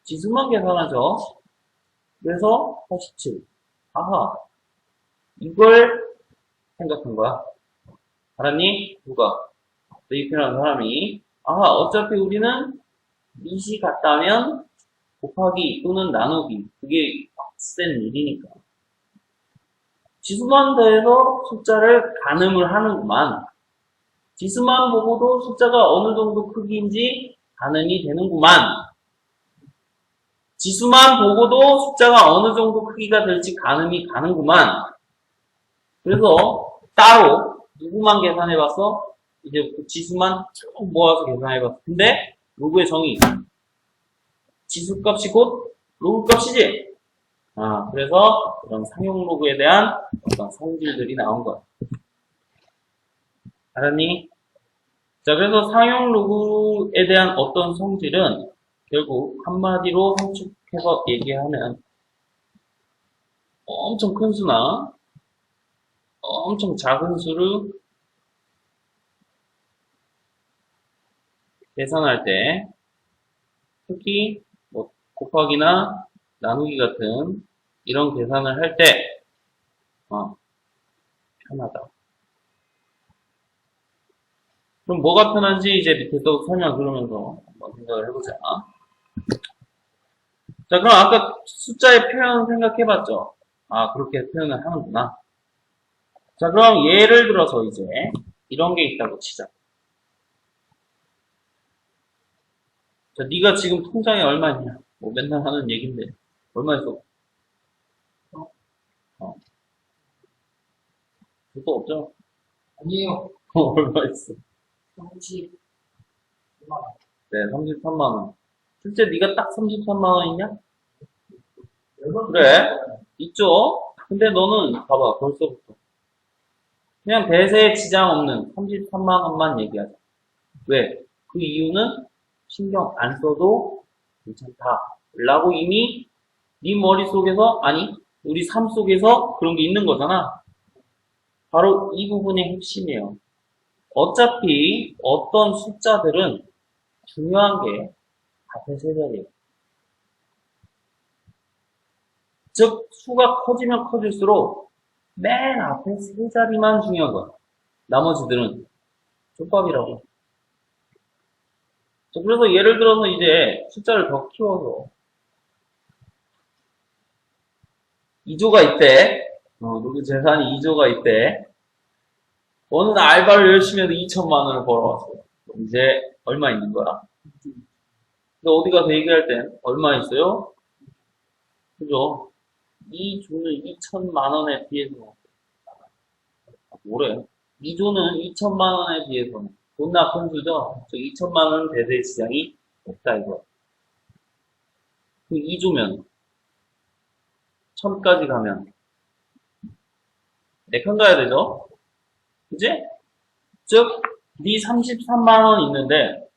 지수만 계산하죠. 그래서 87. 아하, 이걸 생각한 거야. 알았니? 누가? 대입해놓은 사람이. 아하, 어차피 우리는 밑이 같다면 곱하기 또는 나누기. 그게 빡센 일이니까. 지수만 더해서 숫자를 가늠을 하는구만. 지수만 보고도 숫자가 어느 정도 크기인지 가늠이 되는구만. 지수만 보고도 숫자가 어느 정도 크기가 될지 가늠이 가는구만. 그래서 따로 누구만 계산해봤어? 이제 그 지수만 쭉 모아서 계산해봤어. 근데 로그의 정의 지수값이 곧 로그값이지. 그래서 그런 상용 로그에 대한 어떤 성질들이 나온 거야. 알았니? 자, 그래서 상용 로그에 대한 어떤 성질은 결국 한마디로 함축해서 얘기하면 엄청 큰 수나 엄청 작은 수를 계산할 때, 특히 뭐 곱하기나 나누기 같은 이런 계산을 할 때 편하다. 그럼 뭐가 편한지 이제 밑에 또 설명 들으면서 한번 생각을 해보자. 자, 그럼 아까 숫자의 표현 생각해봤죠? 그렇게 표현을 하는구나. 자, 그럼 예를 들어서 이제 이런 게 있다고 치자. 자, 네가 지금 통장에 얼마 있냐? 뭐 맨날 하는 얘긴데 얼마 있어? 그거 없죠? 아니에요. 얼마 있어? 30. 네, 33만 원. 실제 네가 딱 33만 원 있냐? 그래, 있죠? 근데 너는 봐봐, 벌써부터 그냥 대세에 지장 없는 33만 원만 얘기하자. 왜? 그 이유는 신경 안 써도 괜찮다 라고 이미 네 머릿속에서, 아니 우리 삶 속에서 그런 게 있는 거잖아. 바로 이 부분이 핵심이에요. 어차피 어떤 숫자들은 중요한 게 앞에 세 자리예요. 즉 수가 커지면 커질수록 맨 앞에 세 자리만 중요한 거야. 나머지들은 족밥이라고. 자, 그래서 예를 들어서 이제 숫자를 더 키워서 2조가 있대. 누구 재산이 2조가 있대. 어느 날 알바를 열심히 해서 2천만 원을 벌어왔어. 이제 얼마 있는 거야? 근데 어디 가서 얘기할 땐 얼마 있어요? 그죠? 2조는 2천만 원에 비해서 뭐래? 2조는 2천만 원에 비해서는 존나 큰 수죠? 저 2천만 원은 대세 시장이 없다 이거. 그 2조면 1000까지 가면 4칸 가야 되죠? 그지? 즉, 네 33만 원 있는데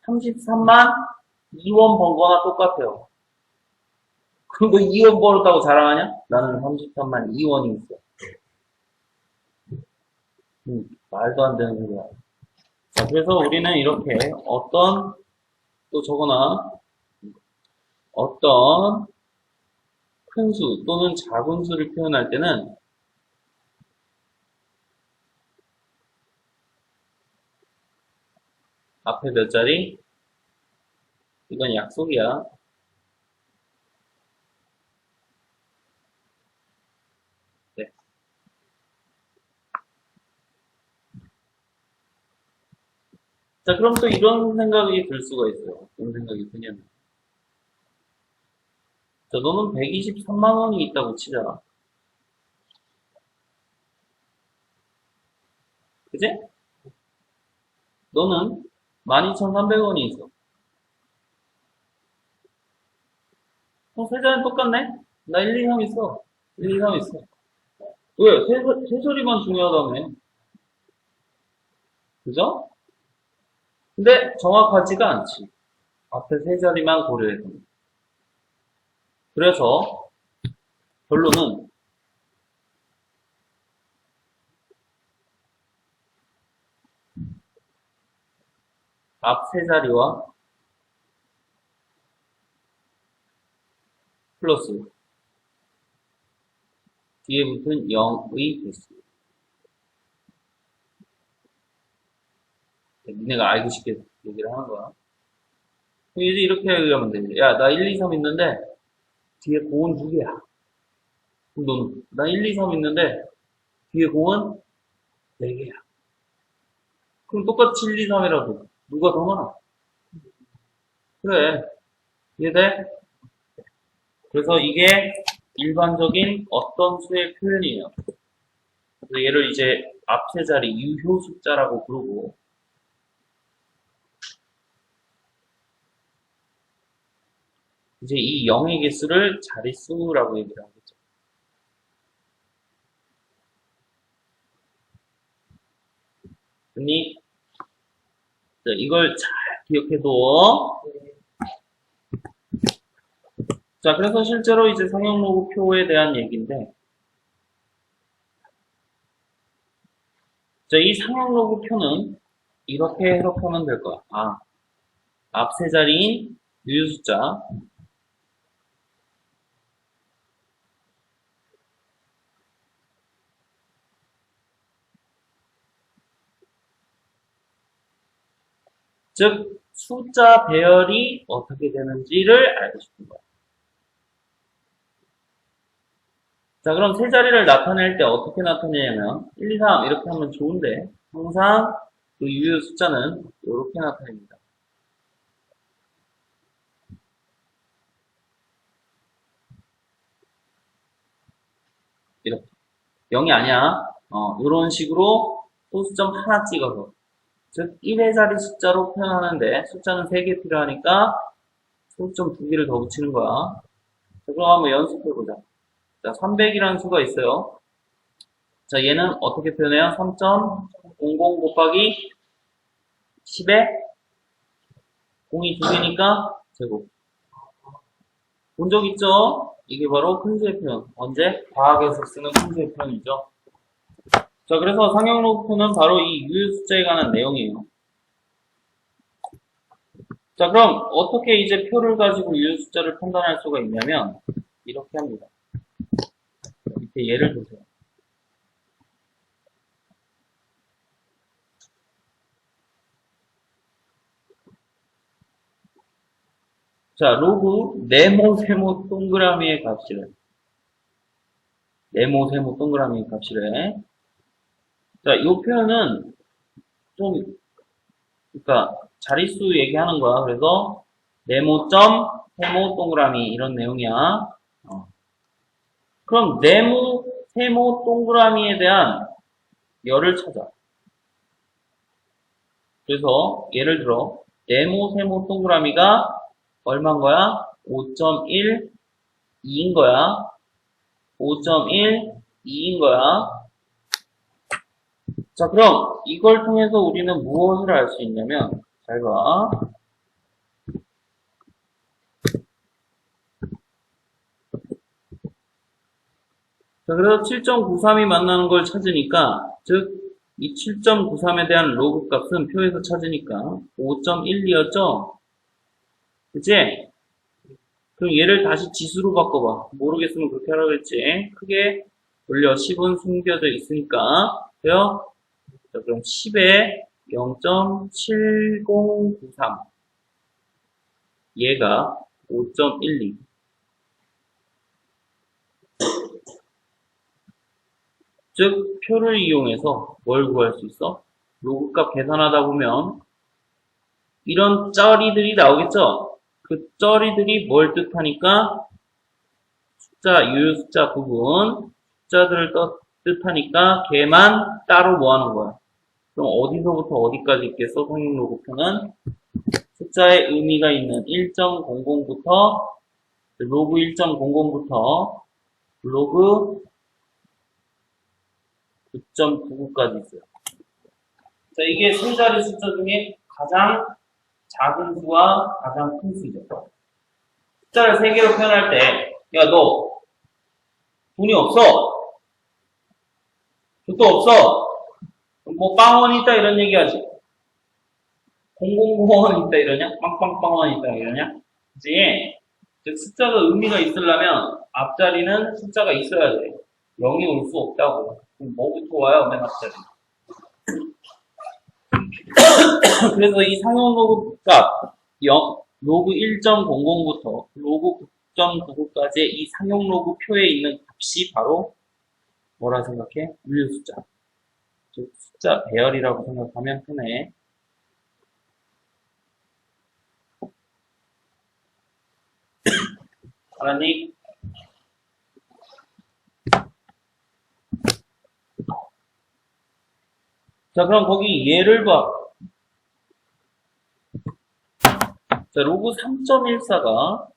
33만 2원 번 거나 똑같아요. 그럼 너 2원 벌었다고 자랑하냐? 나는 33만 2원이 있어. 말도 안 되는 소리야. 자, 그래서 우리는 이렇게 또 적어놔. 어떤 큰 수 또는 작은 수를 표현할 때는 앞에 몇 자리? 이건 약속이야. 네. 자, 그럼 또 이런 생각이 들 수가 있어요. 어떤 생각이 드냐면. 자, 너는 123만 원이 있다고 치자. 그지? 너는 12,300원이 있어. 세 자리 똑같네? 나 1, 2, 3 있어. 1, 2, 3 있어. 왜? 세 자리만 중요하다며. 그죠? 근데 정확하지가 않지. 앞에 세 자리만 고려해서. 그래서 결론은 앞 세 자리와 플러스 뒤에 붙은 0의 개수. 니네가 알기 쉽게 얘기를 하는 거야. 그럼 이제 이렇게 얘기하면 돼. 야, 나 1, 2, 3 있는데 뒤에 공은 2개야. 그럼 너는 나 1, 2, 3 있는데 뒤에 공은 4개야. 그럼 똑같이 1, 2, 3이라도 누가 더 많아? 그래. 이해돼? 그래서 이게 일반적인 어떤 수의 표현이에요. 그래서 얘를 이제 앞 세 자리 유효 숫자라고 부르고, 이제 이 0의 개수를 자릿수라고 얘기를 하겠죠. 그니 이걸 잘 기억해둬. 자, 그래서 실제로 이제 상형로그 표에 대한 얘기인데, 자, 이 상형로그 표는 이렇게 해석하면 될 거야. 앞 세 자리인 유효 숫자, 즉 숫자 배열이 어떻게 되는지를 알고 싶은 거야. 자, 그럼 세 자리를 나타낼 때 어떻게 나타내냐면 1, 2, 3 이렇게 하면 좋은데 항상 그 유효 숫자는 이렇게 나타냅니다. 이렇게 0이 아니야. 이런 식으로 소수점 하나 찍어서, 즉 1의 자리 숫자로 표현하는데 숫자는 3개 필요하니까 소수점 2개를 더 붙이는 거야. 자, 그럼 한번 연습해보자. 자, 300이라는 수가 있어요. 자, 얘는 어떻게 표현해요? 3.00 곱하기 10에 0이 2개니까 제곱. 본 적 있죠? 이게 바로 큰 수의 표현. 언제? 과학에서 쓰는 큰 수의 표현이죠. 자, 그래서 상형로그 표는 바로 이 유효 숫자에 관한 내용이에요. 자, 그럼 어떻게 이제 표를 가지고 유효 숫자를 판단할 수가 있냐면 이렇게 합니다. 밑에 예를 보세요. 자, 로그 네모 세모 동그라미의 값이래. 네모 세모 동그라미의 값이래. 자, 이 표현은 좀, 그러니까 자릿수 얘기하는 거야. 그래서 네모점 세모 동그라미 이런 내용이야. 그럼 네모 세모 동그라미에 대한 열을 찾아. 그래서 예를 들어 네모 세모 동그라미가 얼마인 거야? 5.1 2인 거야. 5.1 2인 거야. 자, 그럼 이걸 통해서 우리는 무엇을 알 수 있냐면, 잘 봐. 자, 그래서 7.93이 만나는 걸 찾으니까, 즉 이 7.93에 대한 로그 값은 표에서 찾으니까 5.12였죠? 그치? 그럼 얘를 다시 지수로 바꿔봐. 모르겠으면 그렇게 하라고 했지. 크게 올려. 10은 숨겨져 있으니까. 돼요? 자, 그럼 10에 0.7093. 얘가 5.12. 즉, 표를 이용해서 뭘 구할 수 있어? 로그값 계산하다 보면 이런 쩌리들이 나오겠죠? 그 쩌리들이 뭘 뜻하니까? 숫자, 유효 숫자 부분, 숫자들을 뜻하니까 걔만 따로 모아놓은 거야. 그럼 어디서부터 어디까지 있겠어? 성인 로그표는 숫자의 의미가 있는 1.00부터 로그 1.00부터 로그 9.99까지 있어요. 자, 이게 세 자리 숫자 중에 가장 작은 수와 가장 큰 수죠. 숫자를 세 개로 표현할 때, 야, 너 돈이 없어? 돈도 없어? 뭐 빵원 있다 이런 얘기하지. 000원 있다 이러냐? 빵빵빵원 있다 이러냐? 그치? 즉 숫자가 의미가 있으려면 앞자리는 숫자가 있어야 돼. 0이 올 수 없다고. 그럼 뭐부터 와요? 맨 앞자리. 그래서 이 상용 로그 값, 로그 1.00부터 로그 9.99까지의 이 상용 로그 표에 있는 값이 바로 뭐라 생각해? 유효 숫자. 즉 숫자 배열이라고 생각하면 편해. 알았니? 자, 그럼 거기 얘를 봐. 자, 로그 3.14가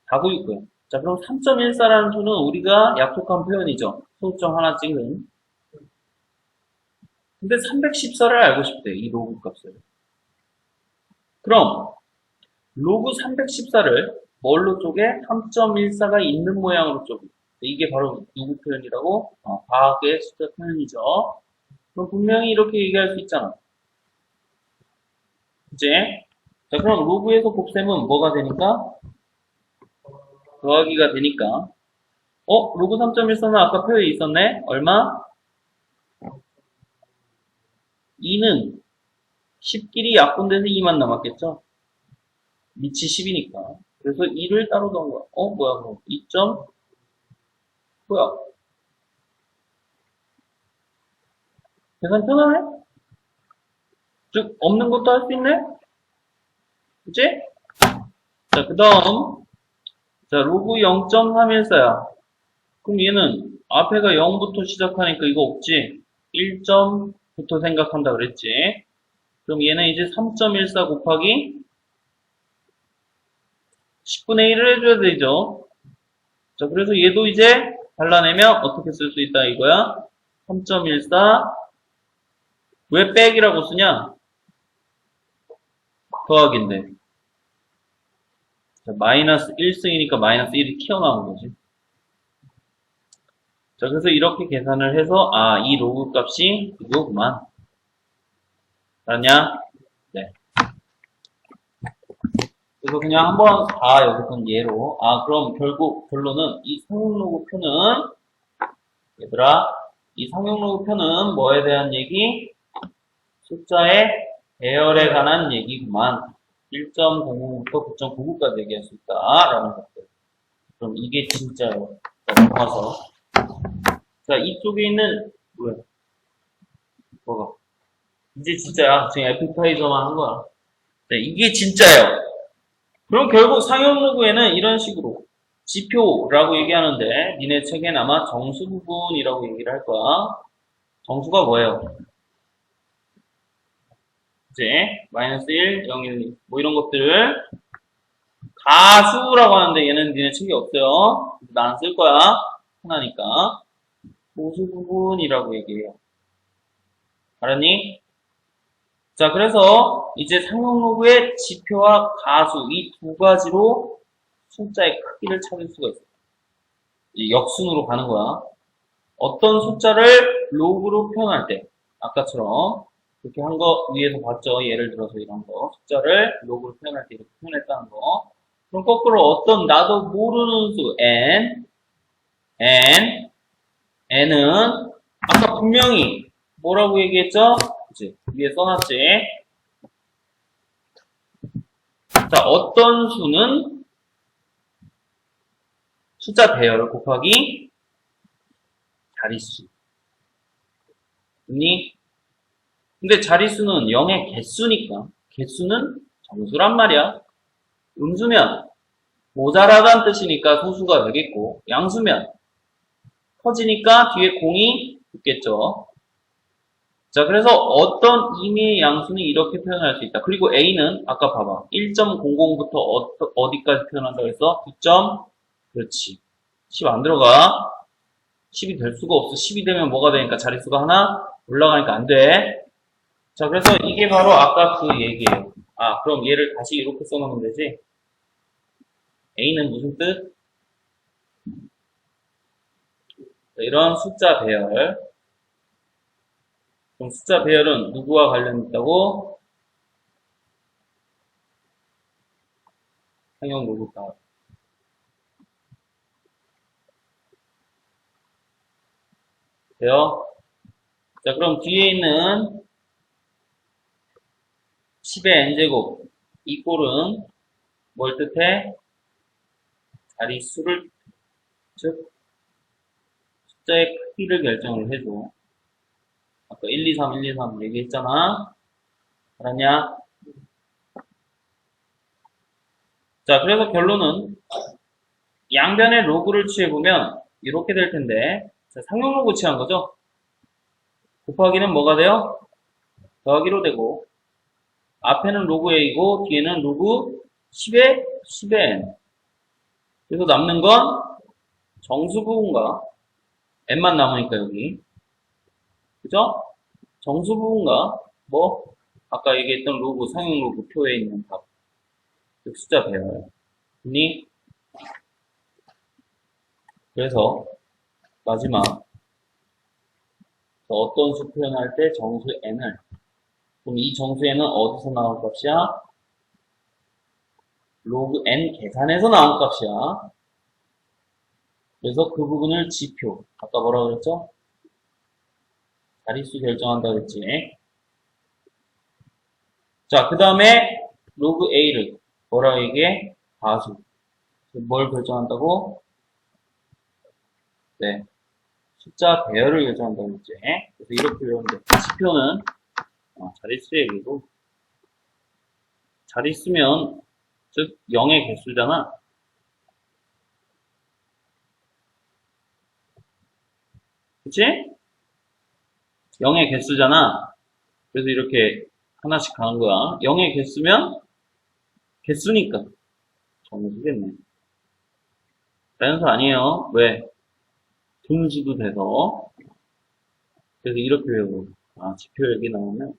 496고요. 자, 그럼 3.14라는 수는 우리가 약속한 표현이죠. 소수점 하나 찍은. 근데 314를 알고 싶대, 이 로그 값을. 그럼, 로그 314를 뭘로 쪼개? 3.14가 있는 모양으로 쪼개. 이게 바로 누구 표현이라고? 과학의 숫자 표현이죠. 그럼 분명히 이렇게 얘기할 수 있잖아. 그치? 자, 그럼 로그에서 곱셈은 뭐가 되니까? 더하기가 되니까. 로그 3.14는 아까 표현이 있었네? 얼마? 2는 10끼리 약분돼서 2만 남았겠죠? 밑이 10이니까. 그래서 2를 따로 넣은 거야. 뭐야, 그럼. 2점? 뭐야? 계산 편하네? 즉, 없는 것도 할 수 있네? 그치? 자, 그 다음. 자, 로그 0.314야. 그럼 얘는 앞에가 0부터 시작하니까 이거 없지? 1점부터 생각한다 그랬지? 그럼 얘는 이제 3.14 곱하기 10분의 1을 해줘야 되죠? 자, 그래서 얘도 이제 발라내면 어떻게 쓸 수 있다 이거야? 3.14 왜 빼기라고 쓰냐? 더하기인데. 자, 마이너스 1승이니까 마이너스 1이 튀어나온 거지. 자, 그래서 이렇게 계산을 해서, 이 로그 값이 이거구만. 알았냐? 네. 그래서 그냥 한번 여기서는 예로. 그럼 결국 결론은 이 상용 로그 표는, 얘들아, 이 상용 로그 표는 뭐에 대한 얘기? 숫자의 배열에 관한 얘기구만. 1.00부터 9.99까지 얘기할 수 있다. 라는 것들. 그럼 이게 진짜요. 자, 넘어가서. 자, 이쪽에 있는, 뭐가? 이제 진짜야. 지금 애프타이저만 한 거야. 자, 이게 진짜예요. 그럼 결국 상용 로그에는 이런 식으로 지표라고 얘기하는데, 니네 책엔 아마 정수 부분이라고 얘기를 할 거야. 정수가 뭐예요? 이제 마이너스 1, 0, 1, 2, 뭐 이런 것들을 가수라고 하는데 얘는 니네 책이 없어요. 난 쓸 거야. 하나니까. 보수 부분이라고 얘기해요. 알았니? 자, 그래서 이제 상용 로그의 지표와 가수 이 두 가지로 숫자의 크기를 찾을 수가 있어요. 역순으로 가는 거야. 어떤 숫자를 로그로 표현할 때 아까처럼 이렇게 한 거 위에서 봤죠? 예를 들어서 이런 거. 숫자를 로그로 표현할 때 이렇게 표현했다는 거. 그럼 거꾸로 어떤 나도 모르는 수 n은 아까 분명히 뭐라고 얘기했죠? 그치? 위에 써놨지? 자, 어떤 수는 숫자 배열 곱하기 자릿수. 있니? 근데 자릿수는 0의 개수니까 개수는 정수란 말이야. 음수면 모자라다는 뜻이니까 소수가 되겠고 양수면 커지니까 뒤에 공이 붙겠죠. 자, 그래서 어떤 임의의 양수는 이렇게 표현할 수 있다. 그리고 A는 아까 봐봐. 1.00부터 어디까지 표현한다고 했어? 9점? 그렇지. 10 안 들어가. 10이 될 수가 없어. 10이 되면 뭐가 되니까 자릿수가 하나 올라가니까 안 돼. 자, 그래서 이게 바로 아까 그 얘기예요. 그럼 얘를 다시 이렇게 써놓으면 되지. A는 무슨 뜻? 자, 이런 숫자 배열. 그럼 숫자 배열은 누구와 관련 있다고? 상용 로그값. 돼요? 자, 그럼 뒤에 있는 10의 n제곱 이 꼴은 뭘 뜻해? 자릿수를 즉 숫자의 크기를 결정을 해줘. 아까 1, 2, 3, 1, 2, 3 얘기했잖아. 알았냐? 자, 그래서 결론은 양변의 로그를 취해보면 이렇게 될 텐데 자, 상용 로그 취한 거죠? 곱하기는 뭐가 돼요? 더하기로 되고, 앞에는 로그 a고, 뒤에는 로그 10의 10의 n. 그래서 남는 건 정수 부분과 n만 남으니까 여기. 그죠? 정수 부분과 뭐 아까 얘기했던 로그, 상용 로그 표에 있는 답. 즉 숫자 배열. 니 그래서 마지막 어떤 수 표현할 때 정수 n을, 그럼 이 정수 n은 어디서 나올 값이야? 로그 n 계산해서 나온 값이야. 그래서 그 부분을 지표, 아까 뭐라 그랬죠? 자릿수 결정한다 그랬지. 자, 그 다음에 로그 a를 뭐라 얘기해? 가수. 뭘 결정한다고? 네, 숫자 배열을 결정한다고 그랬지. 그래서 이렇게 외우면 돼. 지표는 자릿수 얘기고, 자릿수면 즉 0의 개수잖아. 그치? 0의 개수잖아. 그래서 이렇게 하나씩 가는 거야. 0의 개수면 개수니까 정수겠네. 자연수 아니에요. 왜? 분수도 돼서. 그래서 이렇게 외우고, 지표 여기 나오면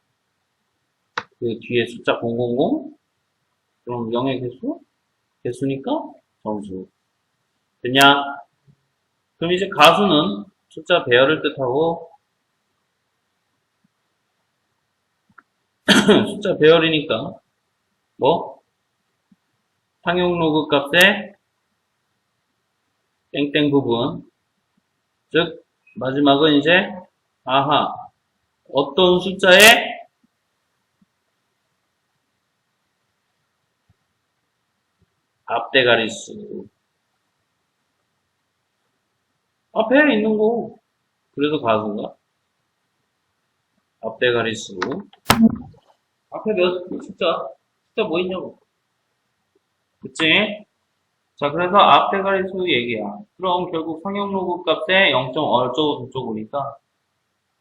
그 뒤에 숫자 000, 그럼 0의 개수? 개수니까 정수. 됐냐? 그럼 이제 가수는 숫자 배열을 뜻하고, 숫자 배열이니까 뭐? 상용 로그 값의 땡땡 부분, 즉 마지막은 이제 어떤 숫자의 앞대가리수. 앞에 있는 거. 그래서 가수인가? 앞대가리수. 앞에 숫자 뭐 있냐고. 그치? 자, 그래서 앞대가리수 얘기야. 그럼 결국 상용 로그 값의 0. 어쩌고 저쩌고니까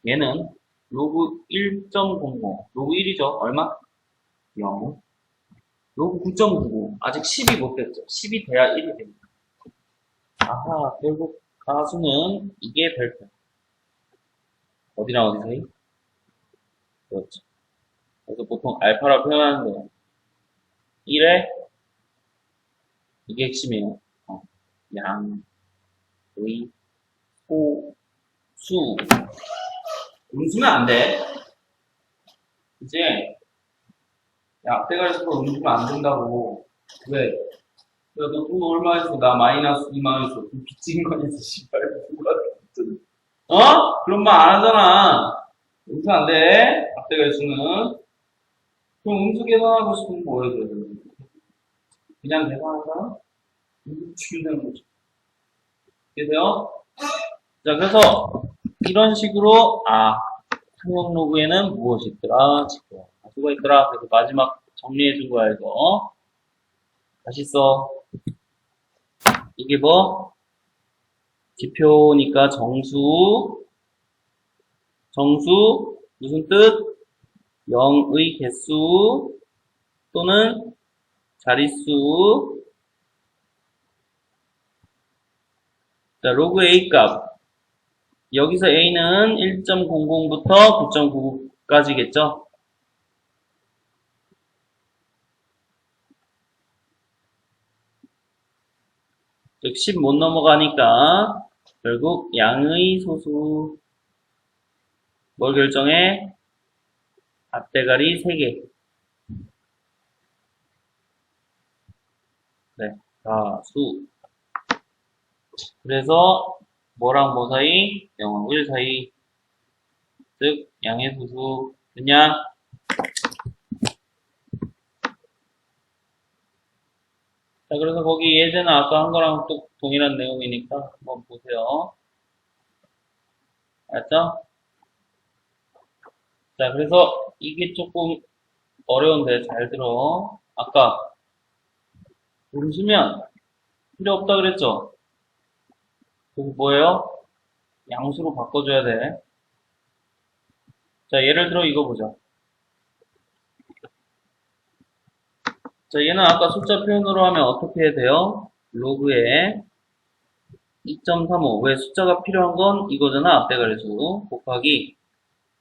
얘는 로그 1.00, 로그 1이죠. 얼마? 0. 로그 9.99. 아직 10이 못 됐죠. 10이 돼야 1이 됩니다. 결국 가수는 이게 별표. 어디랑 어디 사이? 그렇죠. 그래서 보통 알파라 표현하는 거예요. 1에 이게 핵심이에요. 양, 의, 소, 수. 음수는 안 돼. 이제 앞대가리수가 음수면 안 된다고. 왜? 야, 너 돈 얼마 했어? 나 마이너스 2만 했어. 돈 빚진 거냐서 씨발. 그런 말 안 하잖아. 음수 안 돼. 앞대가리수는. 그럼 음수 계산하고 싶으면 뭐 해야 돼? 그냥 계산하자. 음수 치면 거지. 이해돼요? 자, 그래서 이런 식으로 상용 로그에는 무엇이 있더라? 지금 가수가 있더라. 그래서 마지막 정리해 준 거야, 이거. 다시 써. 이게 뭐? 지표니까 정수. 무슨 뜻? 0의 개수 또는 자릿수. 자, 로그 A 값. 여기서 A는 1.00부터 9.99까지겠죠? 즉, 10 못 넘어가니까, 결국 양의 소수. 뭘 결정해? 앞대가리 3개. 네, 수. 그래서, 뭐랑 뭐 사이? 0하고 1 사이. 즉, 양의 소수. 됐냐? 자, 그래서 거기 예제는 아까 한 거랑 또 동일한 내용이니까 한번 보세요. 알았죠? 자, 그래서 이게 조금 어려운데 잘 들어. 아까 음수면 필요 없다 그랬죠? 그럼 뭐예요? 양수로 바꿔줘야 돼. 자, 예를 들어 이거 보자. 자, 얘는 아까 숫자 표현으로 하면 어떻게 해야 돼요? 로그에 2.35. 왜 숫자가 필요한 건 이거잖아. 앞대가리수 곱하기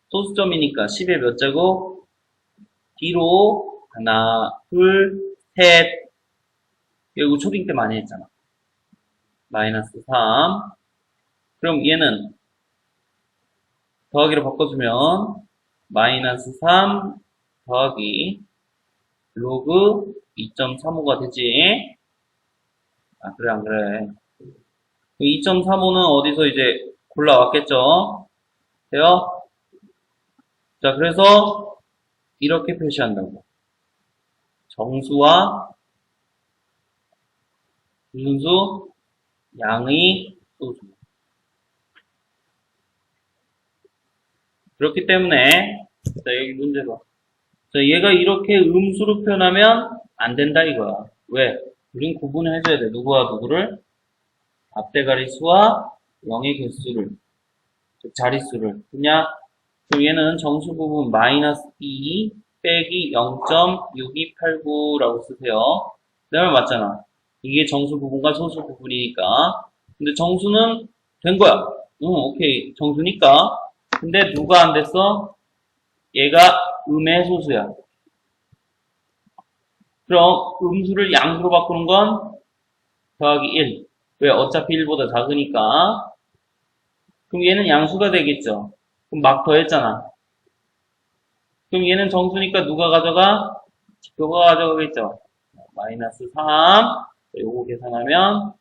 소수점이니까 10의 몇 제곱? D로 하나, 둘, 셋. 이거 초딩 때 많이 했잖아. 마이너스 3. 그럼 얘는 더하기로 바꿔주면 마이너스 3 더하기 로그 2.35가 되지. 아, 그래, 안 그래. 2.35는 어디서 이제 골라왔겠죠? 돼요? 자, 그래서 이렇게 표시한다고. 정수와 무슨 수? 양의 소수. 그렇기 때문에, 자, 여기 문제 봐. 자, 얘가 이렇게 음수로 표현하면 안 된다 이거야. 왜? 우린 구분을 해줘야 돼. 누구와 누구를? 앞대가리 수와 영의 개수를, 즉 자릿수를. 그냥, 그럼 얘는 정수 부분 마이너스 2 빼기 0.6289라고 쓰세요. 내 말 맞잖아. 이게 정수 부분과 소수 부분이니까. 근데 정수는 된 거야. 오케이. 정수니까. 근데 누가 안 됐어? 얘가 음의 소수야. 그럼 음수를 양수로 바꾸는 건 더하기 1. 왜? 어차피 1보다 작으니까. 그럼 얘는 양수가 되겠죠. 그럼 막 더했잖아. 그럼 얘는 정수니까 누가 가져가? 지표가 가져가겠죠. 마이너스 3. 요거 계산하면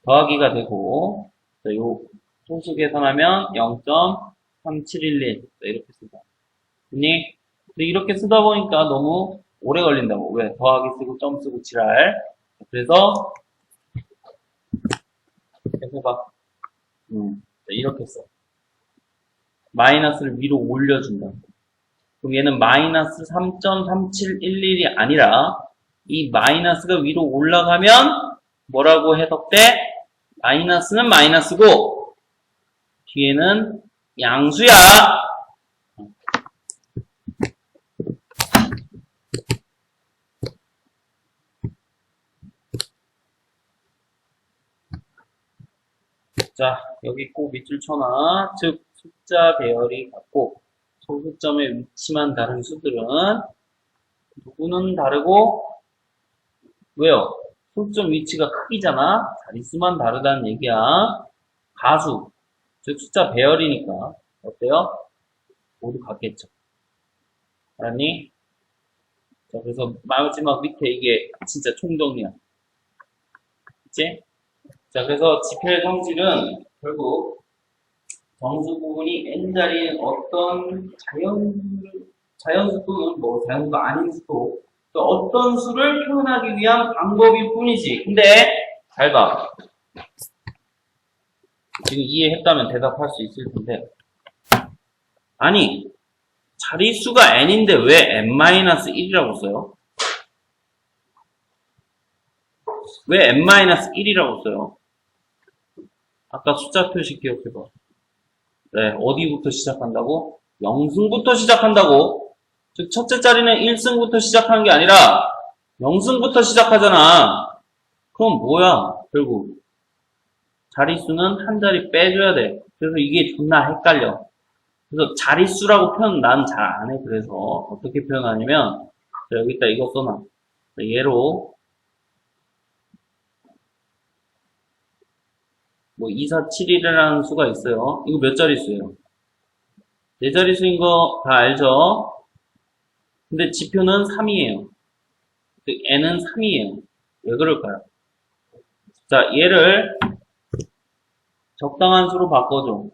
더하기가 되고, 요 소수 계산하면 0.3711. 이렇게 쓰자. 근데 이렇게 쓰다 보니까 너무 오래 걸린다고. 왜? 더하기 쓰고 점 쓰고 지랄. 그래서 해봐. 이렇게 써. 마이너스를 위로 올려준다. 그럼 얘는 마이너스 3.3711이 아니라 이 마이너스가 위로 올라가면 뭐라고 해석돼? 마이너스는 마이너스고 뒤에는 양수야. 자, 여기 꼭 밑줄 쳐놔. 즉 숫자 배열이 같고 소수점의 위치만 다른 수들은 누구는 다르고 왜요? 소수점 위치가 크기잖아. 자릿수만 다르다는 얘기야. 가수, 즉 숫자 배열이니까 어때요? 모두 같겠죠. 알았니? 자, 그래서 마지막 밑에 이게 진짜 총정리야. 그치? 자, 그래서 지표의 성질은 결국 정수 부분이 n자리인 어떤 자연수 또는 뭐 자연수가 아닌 수도 또 어떤 수를 표현하기 위한 방법일 뿐이지. 근데 잘 봐. 지금 이해했다면 대답할 수 있을 텐데. 아니, 자릿수가 n인데 왜 n-1이라고 써요? 왜 n-1이라고 써요? 아까 숫자 표시 기억해봐. 네, 어디부터 시작한다고? 0승부터 시작한다고? 즉, 첫째 자리는 1승부터 시작하는 게 아니라 0승부터 시작하잖아. 그럼 뭐야, 결국. 자릿수는 한 자리 빼줘야 돼. 그래서 이게 존나 헷갈려. 그래서 자릿수라고 표현 난 잘 안 해. 그래서 어떻게 표현하냐면, 자, 여기다 이거 써놔. 자, 얘로 뭐 2471이라는 수가 있어요. 이거 몇 자릿수예요? 4자릿수인 거 다 알죠? 근데 지표는 3이에요. n은 3이에요. 왜 그럴까요? 자, 얘를 적당한 수로 바꿔줘.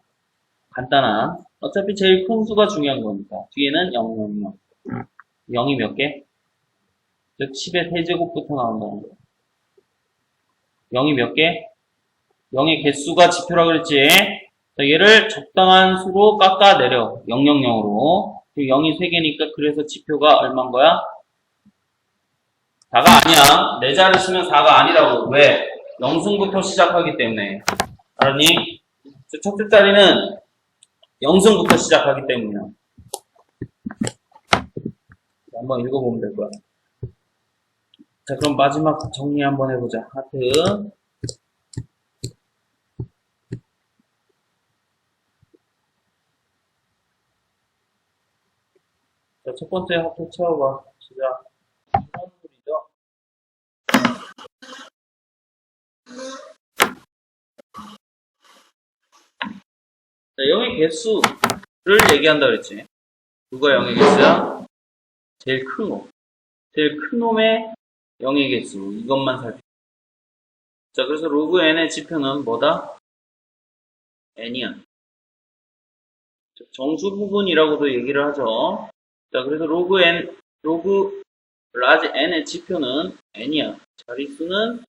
간단한. 어차피 제일 큰 수가 중요한 거니까. 뒤에는 0, 0, 0. 0이 몇 개? 즉 10의 세제곱부터 나온다는 거. 0이 몇 개? 0의 개수가 지표라 그랬지? 자, 얘를 적당한 수로 깎아내려. 000으로. 0이 3개니까 그래서 지표가 얼마인 거야? 4가 아니야. 내 자를 쓰면 4가 아니라고. 왜? 0승부터 시작하기 때문에. 알았니? 첫째 자리는 0승부터 시작하기 때문이야. 한번 읽어보면 될 거야. 자, 그럼 마지막 정리 한번 해보자. 하트. 자, 첫 번째 하트 채워봐. 시작. 선물이죠. 자, 0의 개수를 얘기한다 그랬지. 누가 0의 개수야? 제일 큰 놈. 제일 큰 놈의 0의 개수. 이것만 살펴. 자, 그래서 로그 n의 지표는 뭐다? n이야. 정수 부분이라고도 얘기를 하죠. 자, 그래서 로그 라지 n의 지표는 n이야. 자릿수는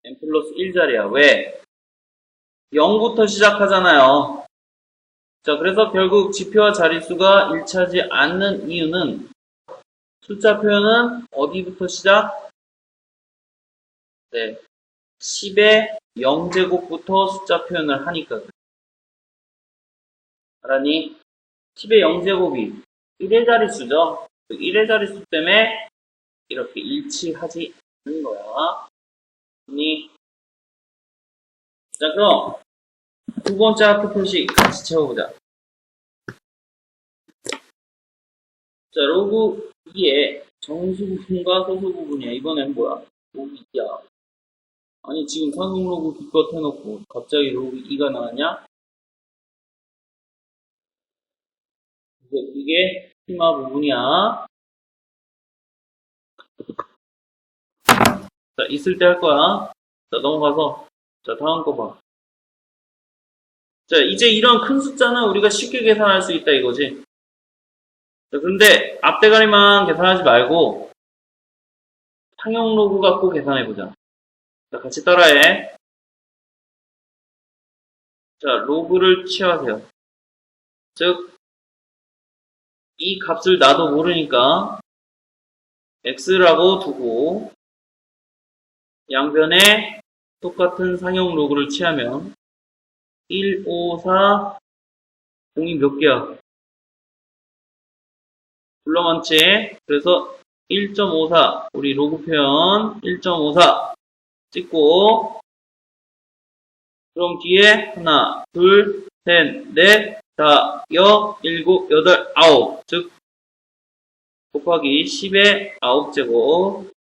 n 플러스 1자리야. 왜? 0부터 시작하잖아요. 자, 그래서 결국 지표와 자릿수가 일치하지 않는 이유는 숫자 표현은 어디부터 시작? 네. 10의 0제곱부터 숫자 표현을 하니까. 알았니? 10의 0제곱이 1의 자릿수죠. 1의 자릿수 때문에 이렇게 일치하지 않는 거야. 아니? 자, 그럼 두 번째 하트 표시 같이 채워보자. 자, 로그 2의 정수 부분과 소수 부분이야. 이번엔 뭐야? 로그 2야. 아니, 지금 상용 로그 기껏 해놓고 갑자기 로그 2가 나왔냐? 이게 스키마 부분이야. 자, 있을 때 할 거야. 자, 넘어가서. 자, 다음 거 봐. 자, 이제 이런 큰 숫자는 우리가 쉽게 계산할 수 있다 이거지. 자, 그런데 앞대가리만 계산하지 말고 상용 로그 갖고 계산해보자. 자, 같이 따라해. 자, 로그를 취하세요. 즉, 이 값을 나도 모르니까 x라고 두고 양변에 똑같은 상용 로그를 취하면 1, 5, 4, 0이 몇 개야? 불러 많지? 그래서 1.54 우리 로그 표현 1.54 찍고 그럼 뒤에 하나, 둘, 셋, 넷, 다, 여, 일곱, 여덟, 아홉 즉 곱하기 10의 9제곱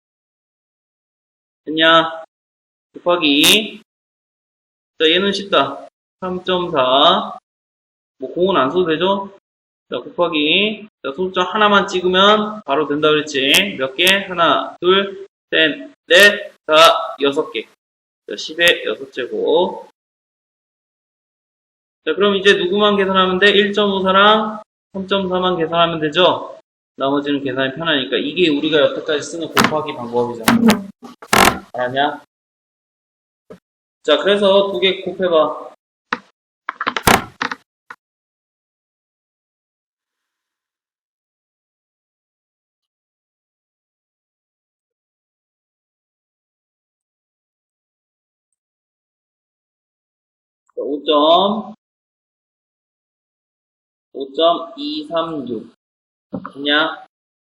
됐냐? 곱하기 자 얘는 쉽다 3.4 뭐 공은 안 써도 되죠? 자 곱하기 자 소수점 하나만 찍으면 바로 된다 그랬지 몇 개? 하나 둘 셋 넷 다 6개 자 10의 6제곱 자 그럼 이제 누구만 계산하면 돼? 1.54랑 3.4만 계산하면 되죠? 나머지는 계산이 편하니까 이게 우리가 여태까지 쓰는 곱하기 방법이잖아 알았냐? 자 그래서 두 개 곱해봐 자, 5.236 됐냐?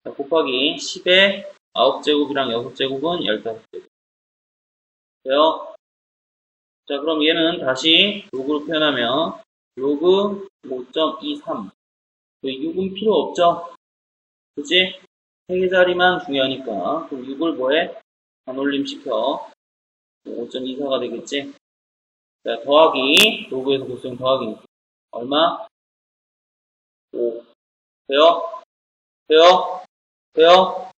자, 곱하기 10의 9제곱이랑 6제곱은 15제곱 돼요? 자 그럼 얘는 다시 로그로 표현하면 로그 5.23 6은 필요 없죠? 그치? 3개짜리만 중요하니까 그럼 6을 뭐해? 반올림 시켜 5.24가 되겠지? 자 더하기 로그에서 곱셈 더하기 얼마? 5 돼요? 돼요? 돼요?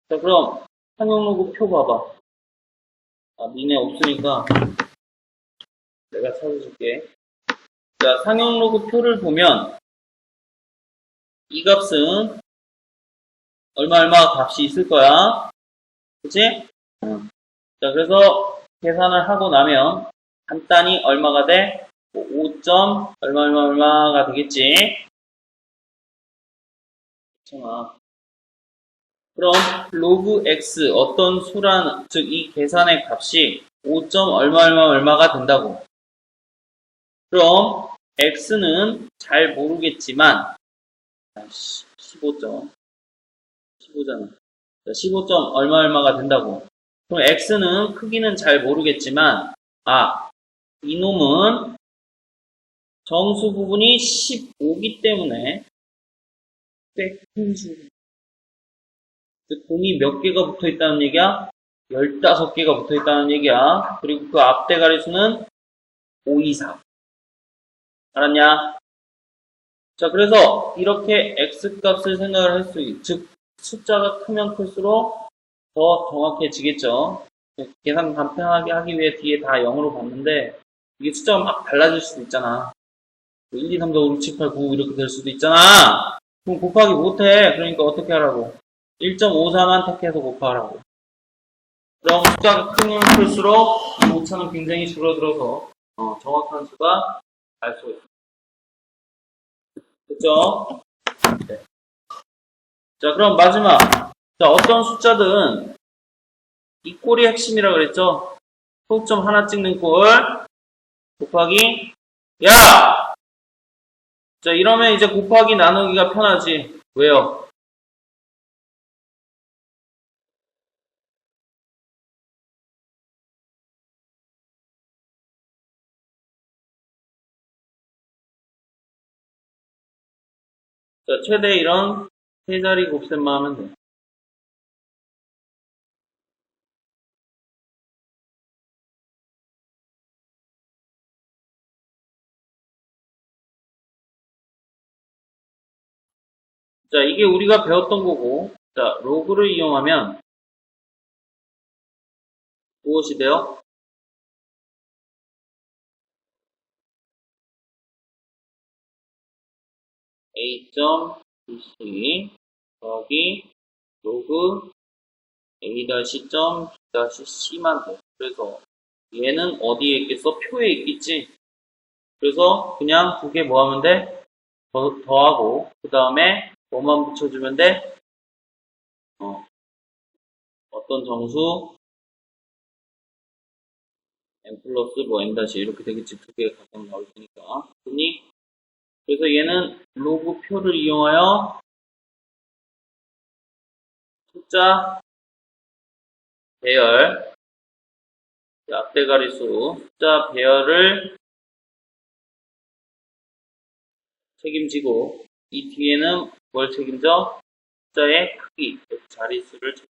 자 그럼 상용 로그 표 봐봐 니네 없으니까 내가 찾아줄게 자 상용 로그 표를 보면 이 값은 얼마 값이 있을 거야 그치? 자 그래서 계산을 하고 나면 간단히 얼마가 돼? 5. 얼마가 되겠지? 괜찮아. 그럼 로그 x 어떤 수란 즉 이 계산의 값이 5. 얼마가 된다고 그럼 x는 잘 모르겠지만 15점 15잖아. 15점 얼마가 된다고. 그럼 x는 크기는 잘 모르겠지만 이놈은 정수 부분이 15기 때문에 꽤 큰 수. 공이 몇 개가 붙어 있다는 얘기야? 15개가 붙어 있다는 얘기야. 그리고 그 앞대가리 수는 5 이상. 알았냐? 자, 그래서 이렇게 x 값을 생각을 할 수 있, 즉, 숫자가 크면 클수록 더 정확해지겠죠. 계산 간편하게 하기 위해 뒤에 다 0으로 봤는데, 이게 숫자가 막 달라질 수도 있잖아. 1, 2, 3, 4, 5, 6, 7, 8, 9 이렇게 될 수도 있잖아. 그럼 곱하기 못해. 그러니까 어떻게 하라고? 1.54만 택해서 곱하라고. 그럼 숫자가 크면 클수록 이 오차는 굉장히 줄어들어서 정확한 수가 알 수가 있습니다. 됐죠? 네. 자, 그럼 마지막. 자, 어떤 숫자든 이 꼴이 핵심이라 그랬죠? 소점 하나 찍는 꼴 곱하기 야! 자, 이러면 이제 곱하기 나누기가 편하지. 왜요? 자, 최대 이런 세 자리 곱셈만 하면 돼. 자, 이게 우리가 배웠던 거고, 자, 로그를 이용하면 무엇이 돼요? A.bc 더하기 로그 A-C.C만 돼. 그래서 얘는 어디에 있겠어? 표에 있겠지? 그래서 그냥 두 개 뭐 하면 돼? 더하고 그 다음에 뭐만 붙여주면 돼? 어떤 정수 n 플러스 뭐 n 다시 이렇게 되겠지. 두 개가 각각 나올 테니까. 그래서 얘는 로그 표를 이용하여 숫자 배열 앞대가리 수 숫자 배열을 책임지고 이 뒤에는 뭘 책임져? 숫자의 크기, 자릿수를 책임져.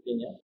있겠냐?